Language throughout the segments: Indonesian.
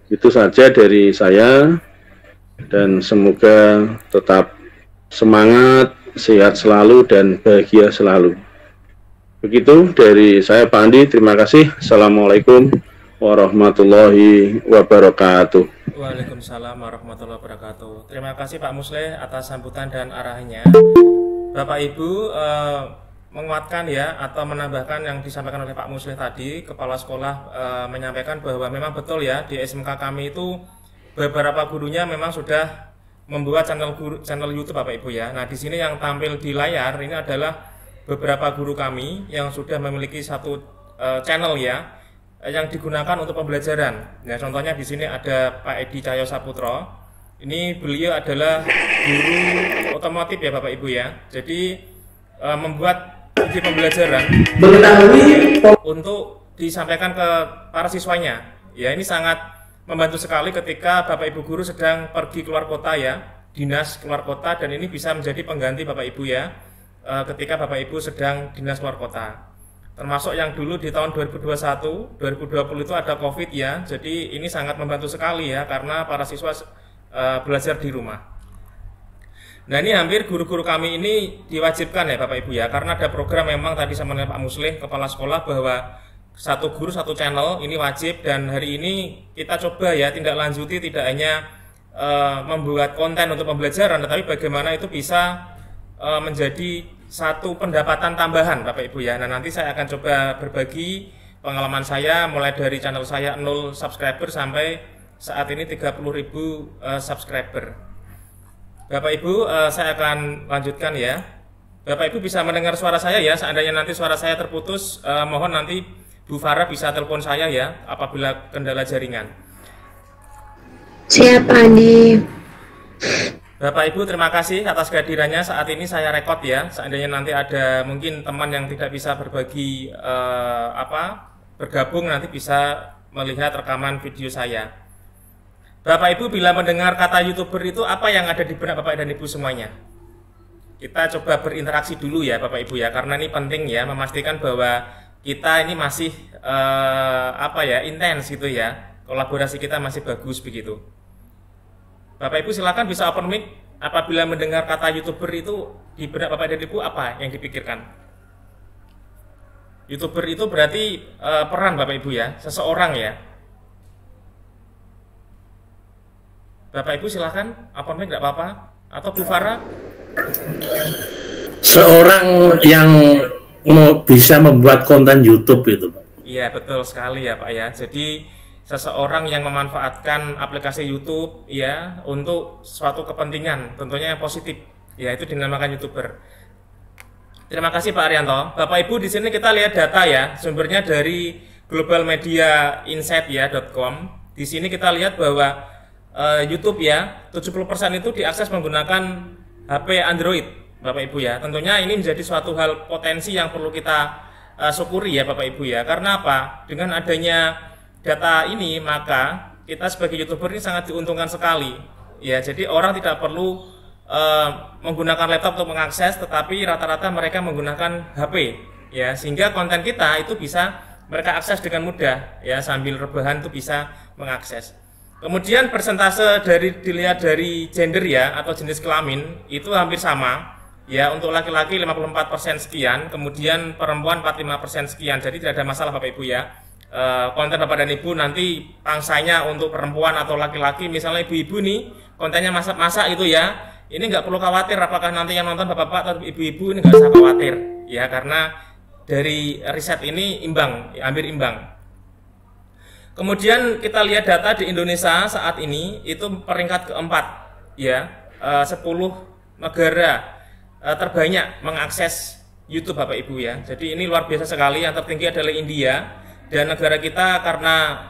Itu saja dari saya, dan semoga tetap semangat, sehat selalu, dan bahagia selalu. Begitu dari saya, Pak Andi. Terima kasih. Assalamualaikum warahmatullahi wabarakatuh. Waalaikumsalam warahmatullahi wabarakatuh. Terima kasih Pak Musleh atas sambutan dan arahannya. Bapak Ibu menguatkan ya atau menambahkan yang disampaikan oleh Pak Musleh tadi, Kepala Sekolah menyampaikan bahwa memang betul ya di SMK kami itu beberapa gurunya memang sudah membuat channel YouTube Bapak Ibu ya. Nah, di sini yang tampil di layar ini adalah beberapa guru kami yang sudah memiliki satu channel ya yang digunakan untuk pembelajaran. Nah, contohnya di sini ada Pak Edi Cahyo Saputro. Ini beliau adalah guru otomotif ya Bapak Ibu ya. Jadi membuat video pembelajaran untuk disampaikan ke para siswanya. Ya, ini sangat membantu sekali ketika Bapak Ibu guru sedang pergi keluar kota ya, dinas keluar kota, dan ini bisa menjadi pengganti Bapak Ibu ya ketika Bapak Ibu sedang dinas keluar kota. Termasuk yang dulu di tahun 2021, 2020 itu ada Covid ya. Jadi ini sangat membantu sekali ya karena para siswa belajar di rumah. Nah, ini hampir guru-guru kami ini diwajibkan ya Bapak Ibu ya, karena ada program memang tadi sama Pak Musleh Kepala Sekolah bahwa satu guru satu channel ini wajib, dan hari ini kita coba ya tindak lanjuti tidak hanya membuat konten untuk pembelajaran, tetapi bagaimana itu bisa menjadi satu pendapatan tambahan Bapak Ibu ya. Nah, nanti saya akan coba berbagi pengalaman saya mulai dari channel saya 0 subscriber sampai saat ini 30.000 subscriber. Bapak Ibu, saya akan lanjutkan ya. Bapak Ibu bisa mendengar suara saya ya. Seandainya nanti suara saya terputus, mohon nanti Bu Farah bisa telepon saya ya apabila kendala jaringan. Siap, Andi. Bapak Ibu, terima kasih atas kehadirannya. Saat ini saya rekod ya. Seandainya nanti ada mungkin teman yang tidak bisa berbagi bergabung, nanti bisa melihat rekaman video saya. Bapak Ibu, bila mendengar kata YouTuber itu apa yang ada di benak Bapak dan Ibu semuanya? Kita coba berinteraksi dulu ya Bapak Ibu ya, karena ini penting ya memastikan bahwa kita ini masih intens gitu ya. Kolaborasi kita masih bagus begitu. Bapak Ibu silakan bisa open mic apabila mendengar kata YouTuber itu di benak Bapak dan Ibu apa yang dipikirkan? YouTuber itu berarti peran Bapak Ibu ya, seseorang ya. Bapak Ibu silakan open mic enggak apa-apa, atau Bu Farah? Seorang yang bisa membuat konten YouTube itu, Pak. Iya, betul sekali ya Pak ya. Jadi seseorang yang memanfaatkan aplikasi YouTube ya untuk suatu kepentingan, tentunya yang positif. Ya, itu dinamakan YouTuber. Terima kasih Pak Arianto. Bapak Ibu, di sini kita lihat data ya, sumbernya dari globalmediainsight.com. Di sini kita lihat bahwa YouTube ya 70% itu diakses menggunakan HP Android Bapak Ibu ya. Tentunya ini menjadi suatu hal potensi yang perlu kita syukuri ya Bapak Ibu ya. Karena apa? Dengan adanya data ini maka kita sebagai YouTuber ini sangat diuntungkan sekali ya. Jadi orang tidak perlu menggunakan laptop untuk mengakses, tetapi rata-rata mereka menggunakan HP ya, sehingga konten kita itu bisa mereka akses dengan mudah ya, sambil rebahan itu bisa mengakses. Kemudian persentase dilihat dari gender ya atau jenis kelamin itu hampir sama ya, untuk laki-laki 54% sekian, kemudian perempuan 45% sekian. Jadi tidak ada masalah Bapak Ibu ya. Konten Bapak dan Ibu nanti pangsanya untuk perempuan atau laki-laki, misalnya ibu-ibu nih kontennya masak-masak itu ya, ini nggak perlu khawatir apakah nanti yang nonton bapak-bapak atau ibu-ibu, ini nggak usah khawatir ya, karena dari riset ini imbang, ya, hampir imbang. Kemudian kita lihat data di Indonesia saat ini itu peringkat keempat ya, 10 negara terbanyak mengakses YouTube Bapak Ibu ya. Jadi ini luar biasa sekali. Yang tertinggi adalah India, dan negara kita karena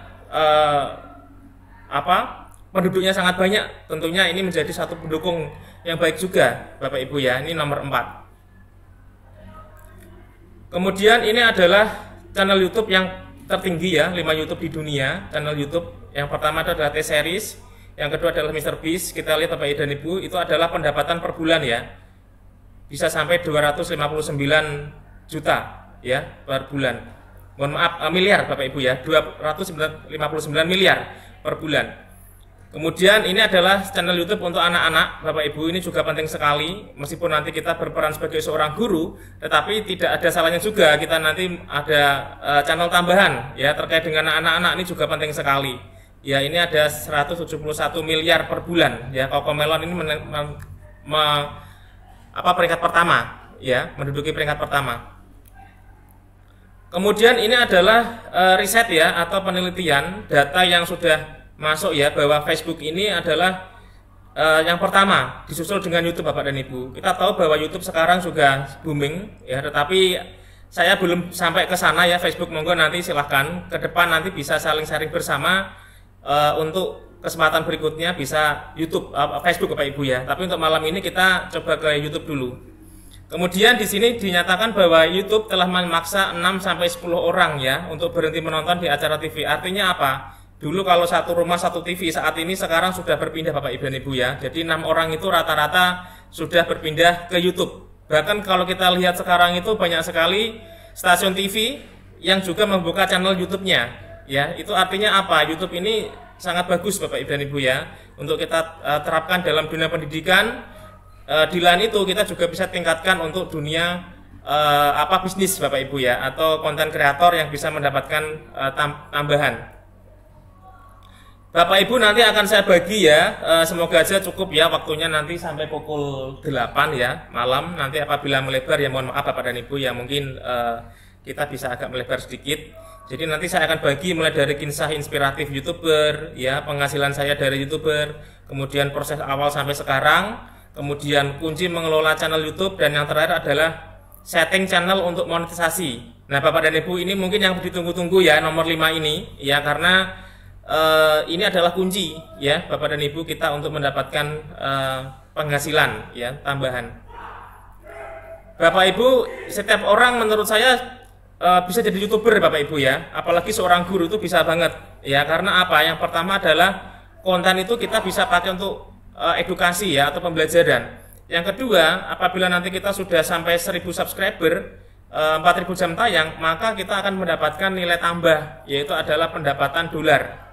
penduduknya sangat banyak, tentunya ini menjadi satu pendukung yang baik juga Bapak Ibu ya. Ini nomor 4. Kemudian ini adalah channel YouTube yang tertinggi ya, 5 YouTube di dunia channel YouTube. Yang pertama adalah T-Series, yang kedua adalah MrBeast. Kita lihat Bapak dan Ibu, itu adalah pendapatan per bulan ya, bisa sampai 259 juta ya per bulan. Mohon maaf, miliar Bapak Ibu ya, 259 miliar per bulan. Kemudian ini adalah channel YouTube untuk anak-anak, Bapak Ibu, ini juga penting sekali. Meskipun nanti kita berperan sebagai seorang guru, tetapi tidak ada salahnya juga kita nanti ada channel tambahan ya terkait dengan anak-anak, ini juga penting sekali. Ya, ini ada 171 miliar per bulan ya. Cocomelon ini peringkat pertama ya, menduduki peringkat pertama. Kemudian ini adalah riset ya atau penelitian data yang sudah masuk ya, bahwa Facebook ini adalah yang pertama, disusul dengan YouTube Bapak dan Ibu. Kita tahu bahwa YouTube sekarang juga booming ya, tetapi saya belum sampai ke sana ya. Facebook monggo nanti silahkan ke depan nanti bisa saling sharing bersama, untuk kesempatan berikutnya bisa YouTube, Facebook Bapak Ibu ya. Tapi untuk malam ini kita coba ke YouTube dulu. Kemudian di sini dinyatakan bahwa YouTube telah memaksa 6-10 orang ya untuk berhenti menonton di acara TV. Artinya apa? Dulu kalau satu rumah satu TV, saat ini sekarang sudah berpindah Bapak Ibu dan Ibu ya. Jadi 6 orang itu rata-rata sudah berpindah ke YouTube. Bahkan kalau kita lihat sekarang itu banyak sekali stasiun TV yang juga membuka channel YouTube-nya. Ya, itu artinya apa? YouTube ini sangat bagus Bapak Ibu dan Ibu ya, untuk kita terapkan dalam dunia pendidikan. Di lain itu kita juga bisa tingkatkan untuk dunia bisnis Bapak Ibu ya, atau konten kreator yang bisa mendapatkan tambahan. Bapak Ibu nanti akan saya bagi ya, semoga aja cukup ya waktunya nanti sampai pukul 8 ya malam. Nanti apabila melebar ya mohon maaf Bapak dan Ibu ya, mungkin kita bisa agak melebar sedikit. Jadi nanti saya akan bagi mulai dari kisah inspiratif YouTuber ya, penghasilan saya dari YouTuber, kemudian proses awal sampai sekarang, kemudian kunci mengelola channel YouTube, dan yang terakhir adalah setting channel untuk monetisasi. Nah Bapak dan Ibu, ini mungkin yang ditunggu-tunggu ya, nomor 5 ini ya, karena ini adalah kunci ya Bapak dan Ibu kita untuk mendapatkan penghasilan ya tambahan. Bapak Ibu, setiap orang menurut saya bisa jadi YouTuber Bapak Ibu ya, apalagi seorang guru itu bisa banget ya. Karena apa? Yang pertama adalah konten itu kita bisa pakai untuk edukasi ya atau pembelajaran. Yang kedua, apabila nanti kita sudah sampai 1000 subscriber, 4000 jam tayang, maka kita akan mendapatkan nilai tambah, yaitu adalah pendapatan dolar.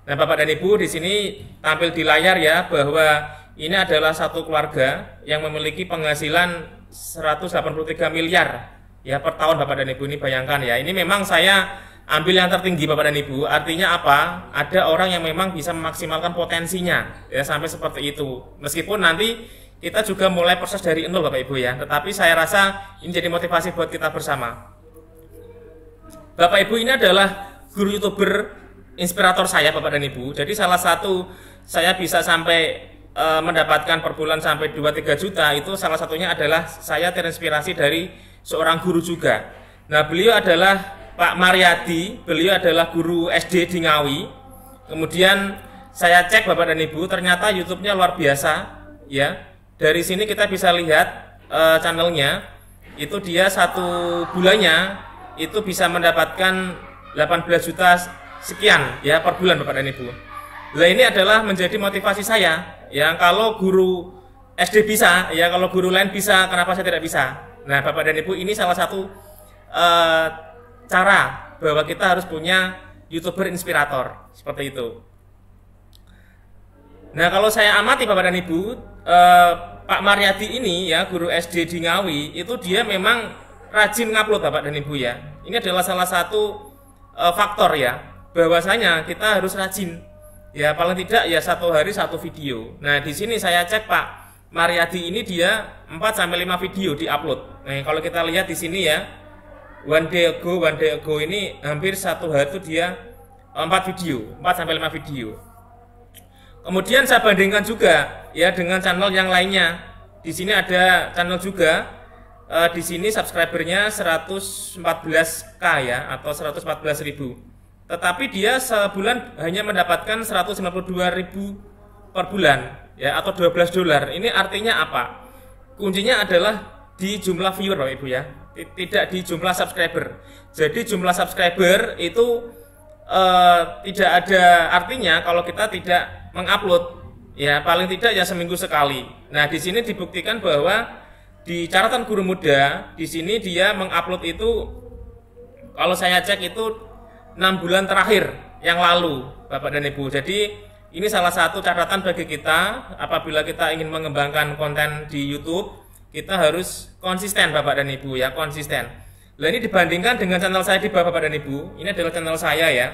Nah Bapak dan Ibu, di sini tampil di layar ya bahwa ini adalah satu keluarga yang memiliki penghasilan 183 miliar ya per tahun Bapak dan Ibu. Ini bayangkan ya, ini memang saya ambil yang tertinggi Bapak dan Ibu. Artinya apa? Ada orang yang memang bisa memaksimalkan potensinya ya sampai seperti itu. Meskipun nanti kita juga mulai proses dari nol Bapak Ibu ya, tetapi saya rasa ini jadi motivasi buat kita bersama. Bapak Ibu, ini adalah guru YouTuber inspirator saya Bapak dan Ibu. Jadi salah satu saya bisa sampai mendapatkan per bulan sampai 2-3 juta, itu salah satunya adalah saya terinspirasi dari seorang guru juga. Nah beliau adalah Pak Mariadi, beliau adalah guru SD di Ngawi. Kemudian saya cek Bapak dan Ibu, ternyata YouTube-nya luar biasa ya. Dari sini kita bisa lihat channelnya, itu dia satu bulannya itu bisa mendapatkan 18 juta sekian ya per bulan Bapak dan Ibu. Nah ini adalah menjadi motivasi saya ya, kalau guru SD bisa ya, kalau guru lain bisa, kenapa saya tidak bisa? Nah Bapak dan Ibu, ini salah satu cara bahwa kita harus punya YouTuber inspirator seperti itu. Nah kalau saya amati Bapak dan Ibu, Pak Mariadi ini ya, guru SD di Ngawi, itu dia memang rajin ngupload Bapak dan Ibu ya. Ini adalah salah satu faktor ya, bahwasanya kita harus rajin ya, paling tidak ya 1 hari 1 video. Nah di sini saya cek Pak Mariadi ini dia 4-5 video diupload. Nah kalau kita lihat di sini ya, one day ago ini hampir 1 hari itu dia 4 video, 4-5 video. Kemudian saya bandingkan juga ya dengan channel yang lainnya. Di sini ada channel juga, di sini subscribernya 114k ya, atau 114.000. Tetapi dia sebulan hanya mendapatkan 192.000 per bulan ya, atau $12. Ini artinya apa? Kuncinya adalah di jumlah viewer Bapak Ibu ya, tidak di jumlah subscriber. Jadi jumlah subscriber itu tidak ada artinya kalau kita tidak mengupload ya, paling tidak ya seminggu sekali. Nah di sini dibuktikan bahwa di catatan guru muda di sini dia mengupload itu, kalau saya cek itu 6 bulan terakhir yang lalu, Bapak dan Ibu. Jadi ini salah satu catatan bagi kita apabila kita ingin mengembangkan konten di YouTube, kita harus konsisten Bapak dan Ibu ya, konsisten. Nah ini dibandingkan dengan channel saya di bawah Bapak dan Ibu, ini adalah channel saya ya.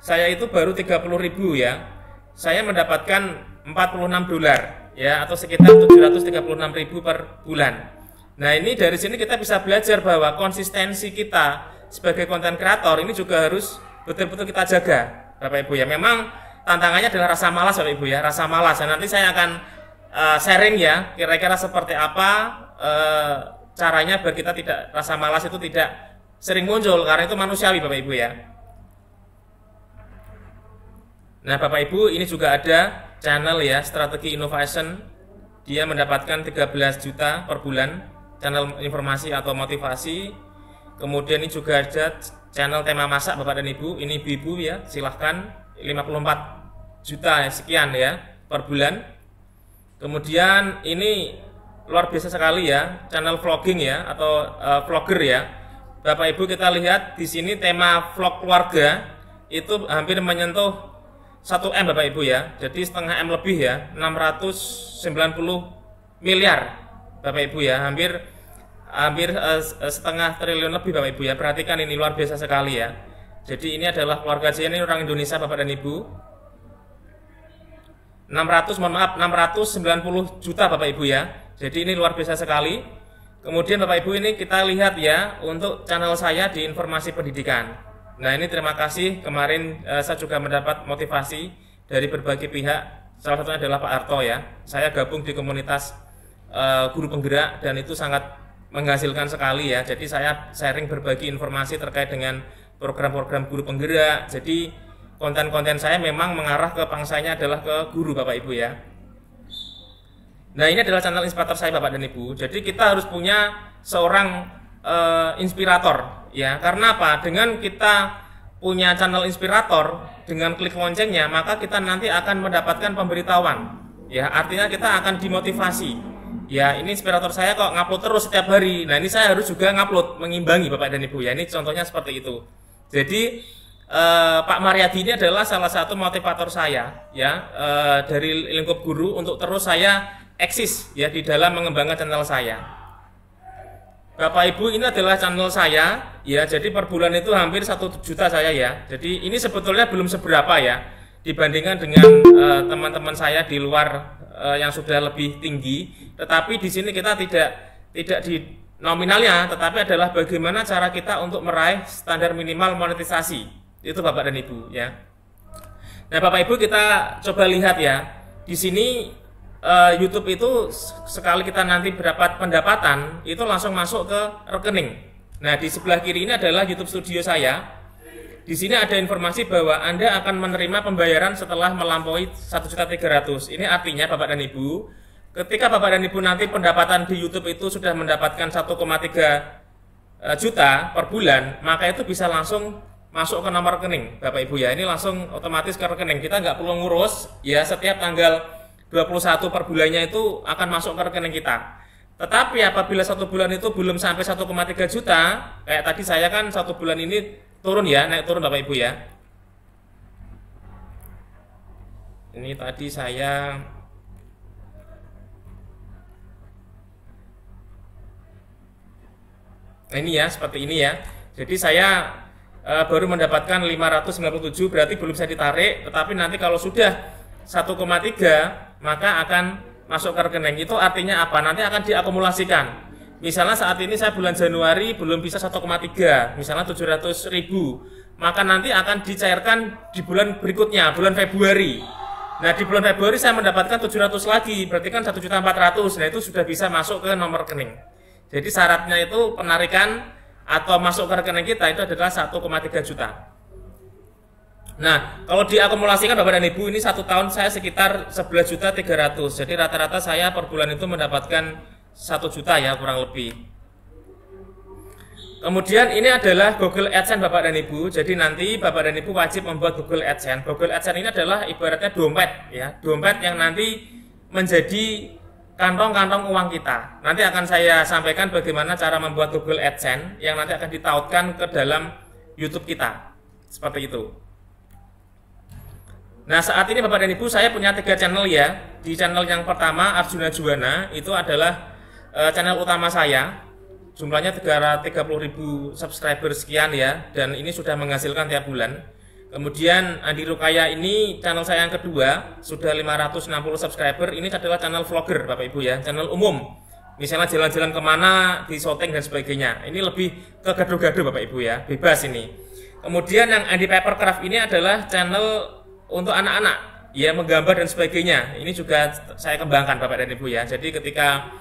Saya itu baru 30.000 ya. Saya mendapatkan $46 ya, atau sekitar 736.000 per bulan. Nah ini dari sini kita bisa belajar bahwa konsistensi kita sebagai konten kreator ini juga harus betul-betul kita jaga Bapak Ibu ya. Memang tantangannya adalah rasa malas Bapak Ibu ya, rasa malas. Dan nanti saya akan sharing ya kira-kira seperti apa caranya biar kita tidak, rasa malas itu tidak sering muncul, karena itu manusiawi Bapak Ibu ya. Nah Bapak Ibu, ini juga ada channel ya, Strategi Innovation. Dia mendapatkan 13 juta per bulan, channel informasi atau motivasi. Kemudian ini juga ada channel tema masak Bapak dan Ibu. Ini ibu-ibu ya, silahkan, 54 juta sekian ya per bulan. Kemudian ini luar biasa sekali ya, channel vlogging ya, atau vlogger ya. Bapak Ibu, kita lihat di sini tema vlog keluarga itu hampir menyentuh 1M Bapak Ibu ya. Jadi setengah M lebih ya, 690 miliar Bapak Ibu ya, hampir setengah triliun lebih Bapak Ibu ya. Perhatikan ini luar biasa sekali ya. Jadi ini adalah keluarga saya, ini orang Indonesia Bapak dan Ibu. 690 juta Bapak Ibu ya. Jadi ini luar biasa sekali. Kemudian Bapak Ibu, ini kita lihat ya untuk channel saya di informasi pendidikan. Nah ini terima kasih, kemarin saya juga mendapat motivasi dari berbagai pihak. Salah satunya adalah Pak Arto ya. Saya gabung di komunitas guru penggerak dan itu sangat menghasilkan sekali ya. Jadi saya sharing berbagi informasi terkait dengan program-program guru penggerak. Jadi konten-konten saya memang mengarah ke pangsanya adalah ke guru Bapak Ibu ya. Nah ini adalah channel inspirator saya Bapak dan Ibu. Jadi kita harus punya seorang inspirator ya. Karena apa? Dengan kita punya channel inspirator, dengan klik loncengnya, maka kita nanti akan mendapatkan pemberitahuan ya. Artinya kita akan dimotivasi ya. Ini inspirator saya kok ngupload terus setiap hari. Nah ini saya harus juga ngupload, mengimbangi Bapak dan Ibu ya. Ini contohnya seperti itu. Jadi Pak Mariadi ini adalah salah satu motivator saya ya, dari lingkup guru untuk terus saya eksis ya di dalam mengembangkan channel saya. Bapak Ibu, ini adalah channel saya ya. Jadi per bulan itu hampir 1 juta saya ya. Jadi ini sebetulnya belum seberapa ya dibandingkan dengan teman-teman saya di luar yang sudah lebih tinggi. Tetapi di sini kita tidak di nominalnya, tetapi adalah bagaimana cara kita untuk meraih standar minimal monetisasi. Itu Bapak dan Ibu ya. Nah Bapak Ibu, kita coba lihat ya. Di sini YouTube itu sekali kita nanti berdapat pendapatan itu langsung masuk ke rekening. Nah di sebelah kiri ini adalah YouTube Studio saya. Di sini ada informasi bahwa Anda akan menerima pembayaran setelah melampaui 1.300.000. Ini artinya Bapak dan Ibu, ketika Bapak dan Ibu nanti pendapatan di YouTube itu sudah mendapatkan 1,3 juta per bulan, maka itu bisa langsung masuk ke nomor rekening Bapak Ibu ya. Ini langsung otomatis ke rekening. Kita nggak perlu ngurus ya, setiap tanggal 21 per bulannya itu akan masuk ke rekening kita. Tetapi apabila 1 bulan itu belum sampai 1,3 juta, kayak tadi saya kan 1 bulan ini turun ya, naik turun Bapak Ibu ya. Ini tadi saya ini ya, seperti ini ya. Jadi saya baru mendapatkan 597, berarti belum saya ditarik. Tetapi nanti kalau sudah 1,3 maka akan masuk ke rekening. Itu artinya apa? Nanti akan diakumulasikan. Misalnya saat ini saya bulan Januari belum bisa 1,3, misalnya 700.000, maka nanti akan dicairkan di bulan berikutnya, bulan Februari. Nah di bulan Februari saya mendapatkan 700 lagi, berarti kan 1.400.000. Nah itu sudah bisa masuk ke nomor rekening. Jadi syaratnya itu penarikan atau masuk ke rekening kita itu adalah 1,3 juta. Nah, kalau diakumulasikan Bapak dan Ibu, ini 1 tahun saya sekitar 11.300.000. Jadi rata-rata saya per bulan itu mendapatkan 1 juta ya, kurang lebih. Kemudian ini adalah Google AdSense Bapak dan Ibu. Jadi nanti Bapak dan Ibu wajib membuat Google AdSense. Google AdSense ini adalah ibaratnya dompet ya, dompet yang nanti menjadi kantong-kantong uang kita. Nanti akan saya sampaikan bagaimana cara membuat Google AdSense yang nanti akan ditautkan ke dalam YouTube kita. Seperti itu. Nah, saat ini Bapak dan Ibu saya punya 3 channel ya. Di channel yang pertama Arjuna Juwana itu adalah channel utama saya. Jumlahnya 330.000 subscriber sekian ya, dan ini sudah menghasilkan tiap bulan. Kemudian Andi Rukaya ini channel saya yang kedua, sudah 560 subscriber. Ini adalah channel vlogger Bapak Ibu ya, channel umum. Misalnya jalan-jalan kemana, di syuting dan sebagainya. Ini lebih ke gaduh-gaduh Bapak Ibu ya, bebas ini. Kemudian yang Andi Papercraft ini adalah channel untuk anak-anak, ya menggambar dan sebagainya. Ini juga saya kembangkan Bapak dan Ibu ya. Jadi ketika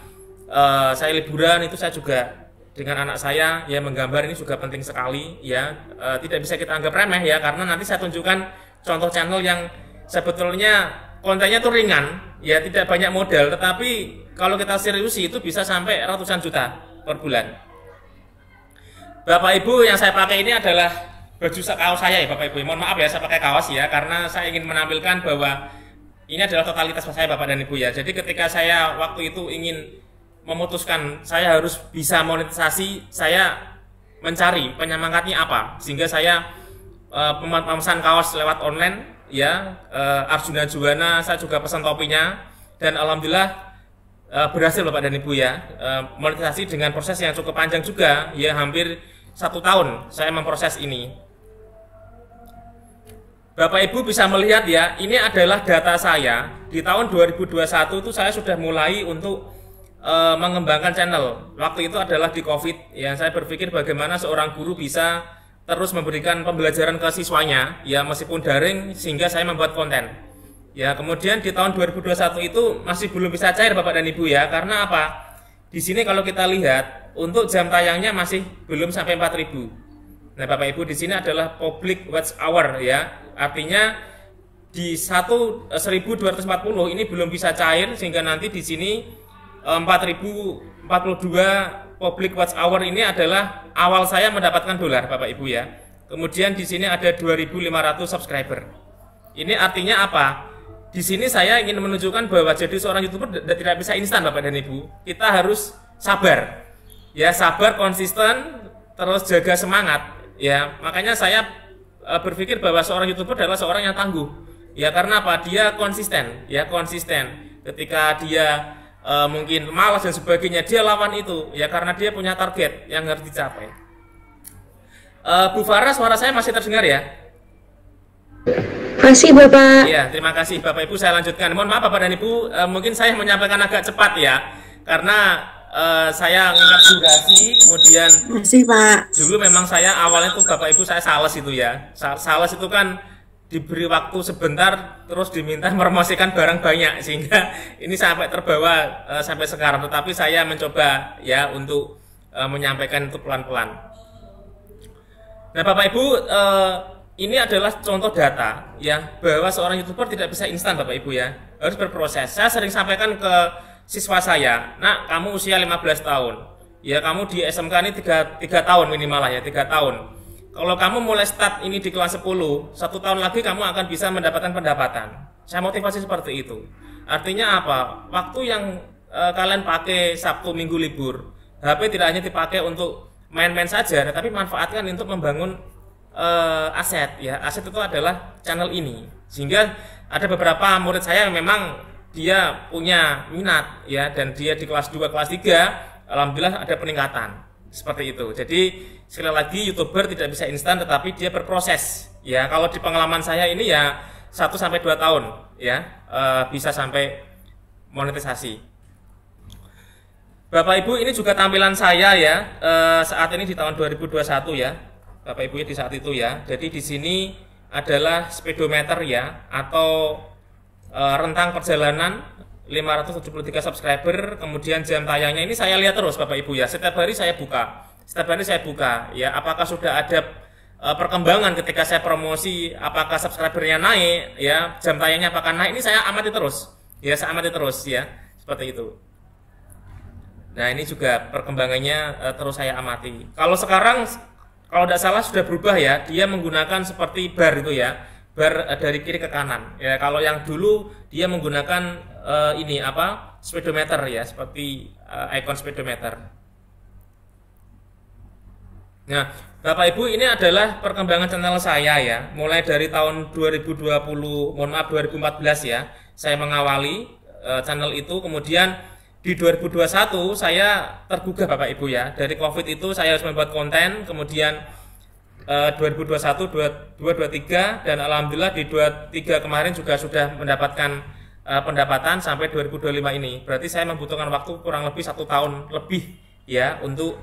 saya liburan itu saya juga dengan anak saya ya menggambar, ini juga penting sekali ya. Tidak bisa kita anggap remeh ya, karena nanti saya tunjukkan contoh channel yang sebetulnya kontennya tuh ringan ya, tidak banyak modal, tetapi kalau kita seriusi itu bisa sampai ratusan juta per bulan. Bapak Ibu, yang saya pakai ini adalah baju kaos saya ya Bapak Ibu. Mohon maaf ya saya pakai kaos ya, karena saya ingin menampilkan bahwa ini adalah totalitas saya Bapak dan Ibu ya. Jadi ketika saya waktu itu ingin memutuskan saya harus bisa monetisasi, saya mencari penyemangatnya apa, sehingga saya pemesan kaos lewat online ya, Arjuna Juwana, saya juga pesan topinya, dan alhamdulillah berhasil Bapak dan Ibu ya. Monetisasi dengan proses yang cukup panjang juga ya, hampir 1 tahun saya memproses ini. Bapak Ibu bisa melihat ya, ini adalah data saya di tahun 2021 itu saya sudah mulai untuk mengembangkan channel. Waktu itu adalah di COVID ya, saya berpikir bagaimana seorang guru bisa terus memberikan pembelajaran ke siswanya ya meskipun daring, sehingga saya membuat konten. Ya, kemudian di tahun 2021 itu masih belum bisa cair Bapak dan Ibu ya, karena apa? Di sini kalau kita lihat untuk jam tayangnya masih belum sampai 4.000. Nah, Bapak Ibu, di sini adalah public watch hour ya. Artinya di 1240 ini belum bisa cair, sehingga nanti di sini 4042 public watch hour ini adalah awal saya mendapatkan dolar Bapak Ibu ya. Kemudian di sini ada 2.500 subscriber. Ini artinya apa? Di sini saya ingin menunjukkan bahwa jadi seorang YouTuber tidak bisa instan Bapak dan Ibu. Kita harus sabar. Ya, sabar, konsisten, terus jaga semangat. Ya, makanya saya berpikir bahwa seorang YouTuber adalah seorang yang tangguh. Ya, karena apa? Dia konsisten, ya konsisten. Ketika dia mungkin malas dan sebagainya, dia lawan itu. Ya, karena dia punya target yang harus dicapai. Bu Farah, suara saya masih terdengar ya? Masih Bapak. Iya, terima kasih Bapak Ibu, saya lanjutkan. Mohon maaf Bapak dan Ibu, mungkin saya menyampaikan agak cepat ya, karena saya ingat durasi, kemudian Masih Pak. dulu memang saya awalnya tuh Bapak Ibu saya sales itu ya. Sales itu kan diberi waktu sebentar terus diminta meremosikan barang banyak, sehingga ini sampai terbawa sampai sekarang. Tetapi saya mencoba ya untuk menyampaikan itu pelan-pelan. Nah Bapak Ibu, ini adalah contoh data ya, bahwa seorang YouTuber tidak bisa instan Bapak Ibu ya, harus berproses. Saya sering sampaikan ke siswa saya, nak kamu usia 15 tahun, ya kamu di SMK ini 3 tahun minimal lah ya, 3 tahun. Kalau kamu mulai start ini di kelas 10, 1 tahun lagi kamu akan bisa mendapatkan pendapatan. Saya motivasi seperti itu. Artinya apa? Waktu yang kalian pakai Sabtu Minggu libur, HP tidak hanya dipakai untuk main-main saja, tapi manfaatkan untuk membangun aset ya. Aset itu adalah channel ini. Sehingga ada beberapa murid saya yang memang dia punya minat ya, dan dia di kelas 2, kelas 3 alhamdulillah ada peningkatan seperti itu. Jadi sekali lagi YouTuber tidak bisa instan, tetapi dia berproses ya. Kalau di pengalaman saya ini ya 1-2 tahun ya bisa sampai monetisasi. Bapak Ibu, ini juga tampilan saya ya saat ini di tahun 2021 ya Bapak Ibu ya, di saat itu ya. Jadi di sini adalah speedometer ya, atau rentang perjalanan 573 subscriber, kemudian jam tayangnya ini saya lihat terus Bapak Ibu ya. Setiap hari saya buka ya, apakah sudah ada perkembangan ketika saya promosi, apakah subscribernya naik ya, jam tayangnya apakah naik, ini saya amati terus ya, seperti itu. Nah ini juga perkembangannya terus saya amati. Kalau sekarang kalau tidak salah sudah berubah ya, dia menggunakan seperti bar itu ya, bar dari kiri ke kanan ya. Kalau yang dulu dia menggunakan ini apa, speedometer ya, seperti icon speedometer. Nah Bapak Ibu, ini adalah perkembangan channel saya ya, mulai dari tahun 2020, mohon maaf 2014 ya, saya mengawali channel itu. Kemudian di 2021 saya tergugah Bapak Ibu ya, dari COVID itu saya harus membuat konten. Kemudian 2021, 2023, dan alhamdulillah di 23 kemarin juga sudah mendapatkan pendapatan sampai 2025 ini. Berarti saya membutuhkan waktu kurang lebih 1 tahun lebih ya untuk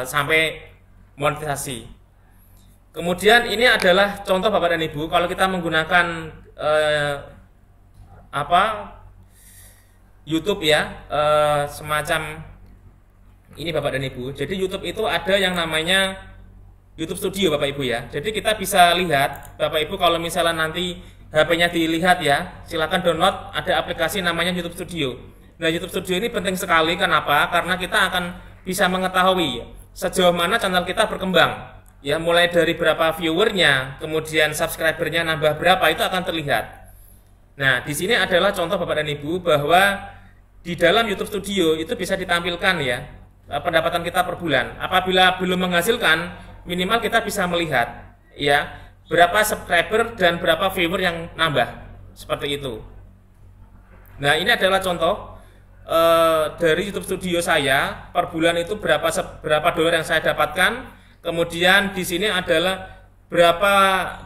sampai monetisasi. Kemudian ini adalah contoh Bapak dan Ibu, kalau kita menggunakan YouTube ya, semacam ini Bapak dan Ibu. Jadi YouTube itu ada yang namanya YouTube Studio Bapak Ibu ya. Jadi kita bisa lihat Bapak Ibu, kalau misalnya nanti HP-nya dilihat ya, silakan download, ada aplikasi namanya YouTube Studio. Nah, YouTube Studio ini penting sekali. Kenapa? Karena kita akan bisa mengetahui sejauh mana channel kita berkembang ya, mulai dari berapa viewernya, kemudian subscribernya nambah berapa, itu akan terlihat. Nah, di sini adalah contoh Bapak dan Ibu bahwa di dalam YouTube Studio itu bisa ditampilkan ya pendapatan kita per bulan. Apabila belum menghasilkan, minimal kita bisa melihat ya berapa subscriber dan berapa viewer yang nambah, seperti itu. Nah, ini adalah contoh dari YouTube Studio saya per bulan itu berapa dolar yang saya dapatkan. Kemudian di sini adalah berapa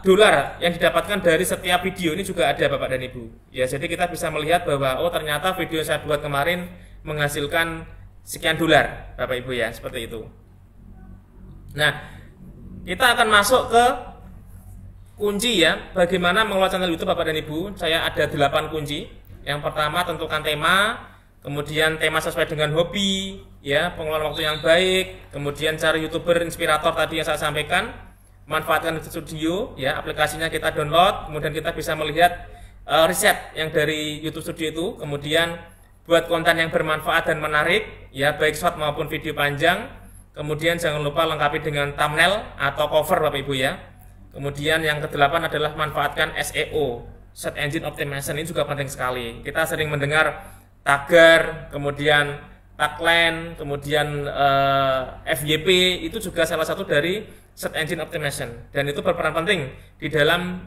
dolar yang didapatkan dari setiap video, ini juga ada Bapak dan Ibu ya. Jadi kita bisa melihat bahwa oh ternyata video yang saya buat kemarin menghasilkan sekian dolar Bapak Ibu ya, seperti itu. Nah, kita akan masuk ke kunci ya, bagaimana mengelola channel YouTube Bapak dan Ibu. Saya ada 8 kunci. Yang pertama, tentukan tema. Kemudian tema sesuai dengan hobi, ya, pengelolaan waktu yang baik. Kemudian cari YouTuber inspirator tadi yang saya sampaikan. Manfaatkan YouTube Studio, ya, aplikasinya kita download. Kemudian kita bisa melihat riset yang dari YouTube Studio itu. Kemudian buat konten yang bermanfaat dan menarik, ya, baik short maupun video panjang. Kemudian jangan lupa lengkapi dengan thumbnail atau cover Bapak Ibu ya. Kemudian yang ke-8 adalah manfaatkan SEO, Search Engine Optimization. Ini juga penting sekali. Kita sering mendengar tagar, kemudian tagline, kemudian FYP, itu juga salah satu dari Search Engine Optimization, dan itu berperan penting di dalam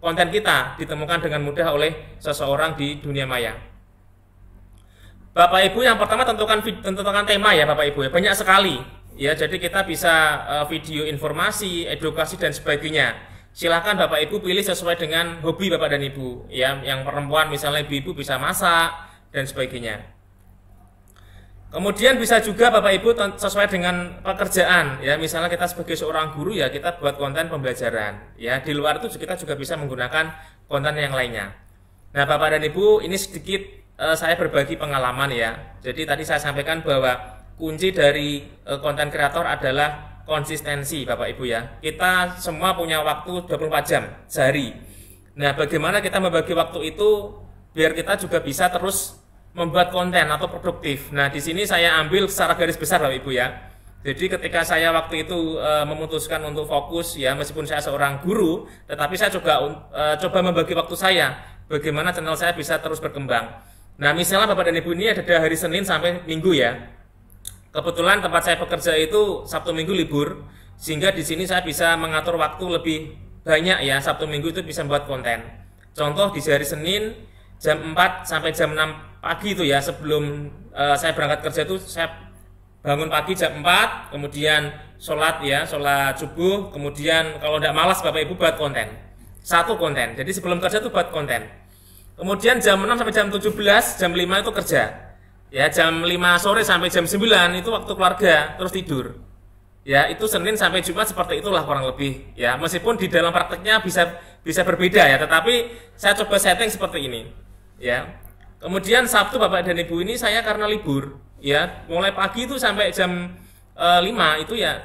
konten kita ditemukan dengan mudah oleh seseorang di dunia maya. Bapak Ibu, yang pertama tentukan tema ya Bapak Ibu ya, banyak sekali ya, jadi kita bisa video informasi, edukasi dan sebagainya. Silakan Bapak Ibu pilih sesuai dengan hobi Bapak dan Ibu ya. Yang perempuan misalnya ibu-ibu bisa masak dan sebagainya. Kemudian bisa juga Bapak Ibu sesuai dengan pekerjaan ya. Misalnya kita sebagai seorang guru ya, kita buat konten pembelajaran ya. Di luar itu kita juga bisa menggunakan konten yang lainnya. Nah, Bapak dan Ibu, ini sedikit saya berbagi pengalaman ya. Jadi tadi saya sampaikan bahwa kunci dari konten kreator adalah konsistensi Bapak Ibu ya. Kita semua punya waktu 24 jam sehari. Nah, bagaimana kita membagi waktu itu biar kita juga bisa terus membuat konten atau produktif. Nah, di sini saya ambil secara garis besar Bapak Ibu ya. Jadi ketika saya waktu itu memutuskan untuk fokus ya, meskipun saya seorang guru, tetapi saya juga coba membagi waktu saya bagaimana channel saya bisa terus berkembang. Nah, misalnya Bapak dan Ibu, ini ada hari Senin sampai Minggu ya. Kebetulan tempat saya bekerja itu Sabtu Minggu libur, sehingga di sini saya bisa mengatur waktu lebih banyak ya. Sabtu Minggu itu bisa membuat konten. Contoh di hari Senin jam 4 sampai jam 6 pagi itu ya, sebelum saya berangkat kerja itu saya bangun pagi jam 4, kemudian sholat ya, sholat subuh, kemudian kalau tidak malas Bapak Ibu buat konten. Satu konten. Jadi sebelum kerja itu buat konten. Kemudian jam 6 sampai jam 17, jam 5 itu kerja. Ya, jam 5 sore sampai jam 9 itu waktu keluarga, terus tidur. Ya, itu Senin sampai Jumat seperti itulah kurang lebih. Ya, meskipun di dalam prakteknya bisa berbeda ya, tetapi saya coba setting seperti ini. Ya. Kemudian Sabtu Bapak dan Ibu, ini saya karena libur, ya, mulai pagi itu sampai jam 5 itu ya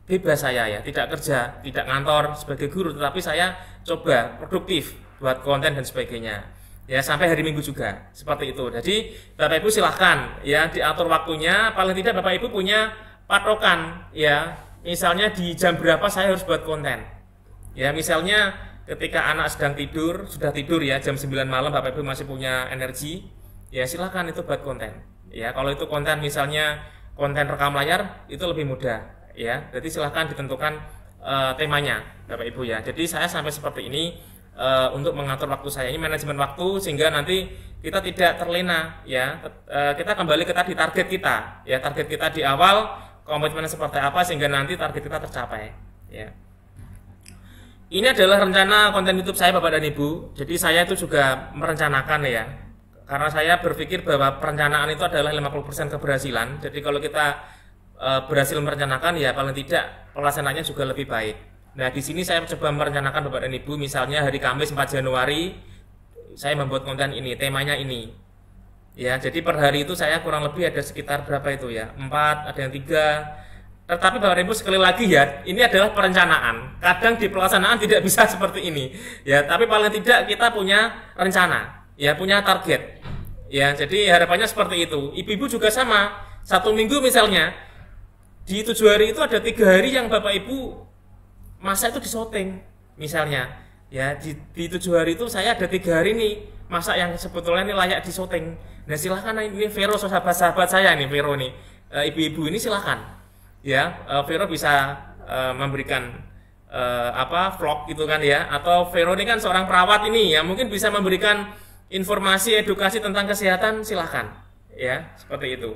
bebas saya ya, tidak kerja, tidak ngantor sebagai guru, tetapi saya coba produktif buat konten dan sebagainya. Ya, sampai hari Minggu juga seperti itu. Jadi Bapak Ibu silahkan ya diatur waktunya. Paling tidak Bapak Ibu punya patokan ya. Misalnya di jam berapa saya harus buat konten. Ya, misalnya ketika anak sedang tidur, sudah tidur ya jam 9 malam, Bapak Ibu masih punya energi, ya silahkan itu buat konten. Ya, kalau itu konten misalnya konten rekam layar, itu lebih mudah ya. Jadi silahkan ditentukan temanya Bapak Ibu ya. Jadi saya sampai seperti ini untuk mengatur waktu saya, ini manajemen waktu, sehingga nanti kita tidak terlena ya. Kita kembali ke tadi target kita ya, target kita di awal komitmen seperti apa sehingga nanti target kita tercapai ya. Ini adalah rencana konten YouTube saya Bapak dan Ibu. Jadi saya itu juga merencanakan ya, karena saya berpikir bahwa perencanaan itu adalah 50% keberhasilan. Jadi kalau kita berhasil merencanakan ya, paling tidak pelaksanaannya juga lebih baik. Nah, di sini saya coba merencanakan Bapak dan Ibu, misalnya hari Kamis 4 Januari saya membuat konten ini, temanya ini. Ya, jadi per hari itu saya kurang lebih ada sekitar berapa itu ya? 4, ada yang 3. Tetapi Bapak Ibu sekali lagi ya, ini adalah perencanaan. Kadang di pelaksanaan tidak bisa seperti ini. Ya, tapi paling tidak kita punya rencana, ya, punya target. Ya, jadi harapannya seperti itu. Ibu-ibu juga sama. 1 minggu misalnya, di 7 hari itu ada 3 hari yang Bapak Ibu masak itu disoting. Misalnya, ya, di 7 hari itu saya ada 3 hari nih masak yang sebetulnya ini layak disoting. Nah, silahkan ini Vero, sahabat-sahabat saya nih, Vero nih, ibu-ibu ini silahkan. Ya, Vero bisa memberikan vlog gitu kan ya, atau Vero ini kan seorang perawat ini ya, mungkin bisa memberikan informasi edukasi tentang kesehatan, silahkan ya, seperti itu.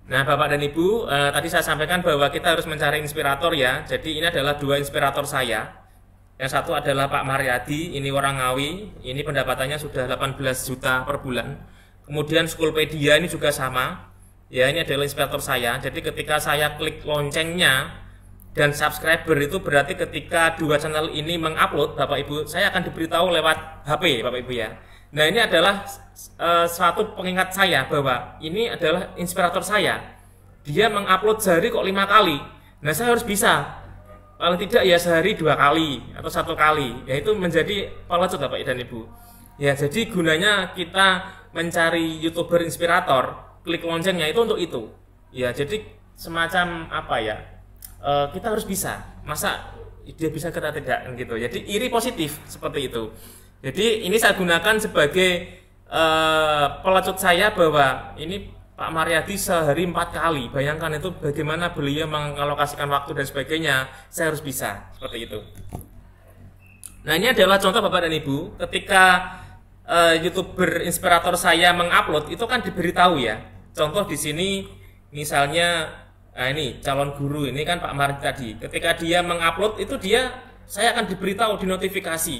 Nah, Bapak dan Ibu, tadi saya sampaikan bahwa kita harus mencari inspirator ya. Jadi ini adalah 2 inspirator saya. Yang satu adalah Pak Mariadi, ini orang Ngawi, ini pendapatannya sudah 18 juta per bulan. Kemudian Schoolpedia ini juga sama. Ya, ini adalah inspirator saya. Jadi ketika saya klik loncengnya dan subscriber, itu berarti ketika 2 channel ini mengupload, Bapak Ibu, saya akan diberitahu lewat HP Bapak Ibu ya. Nah, ini adalah suatu pengingat saya bahwa ini adalah inspirator saya. Dia mengupload sehari kok 5 kali. Nah, saya harus bisa. Paling tidak ya sehari 2 kali atau 1 kali. Ya, itu menjadi pelecut Bapak dan Ibu. Ya, jadi gunanya kita mencari YouTuber inspirator, klik loncengnya itu untuk itu. Ya, jadi semacam apa ya? Kita harus bisa. Masa dia bisa, kita tidak gitu. Jadi iri positif seperti itu. Jadi ini saya gunakan sebagai pelecut saya bahwa ini Pak Mariadi sehari 4 kali. Bayangkan itu bagaimana beliau mengalokasikan waktu dan sebagainya. Saya harus bisa seperti itu. Nah, ini adalah contoh Bapak dan Ibu. Ketika YouTuber inspirator saya mengupload, itu kan diberitahu ya. Contoh di sini misalnya, nah ini calon guru ini kan Pak Mariadi tadi. Ketika dia mengupload itu saya akan diberitahu di notifikasi.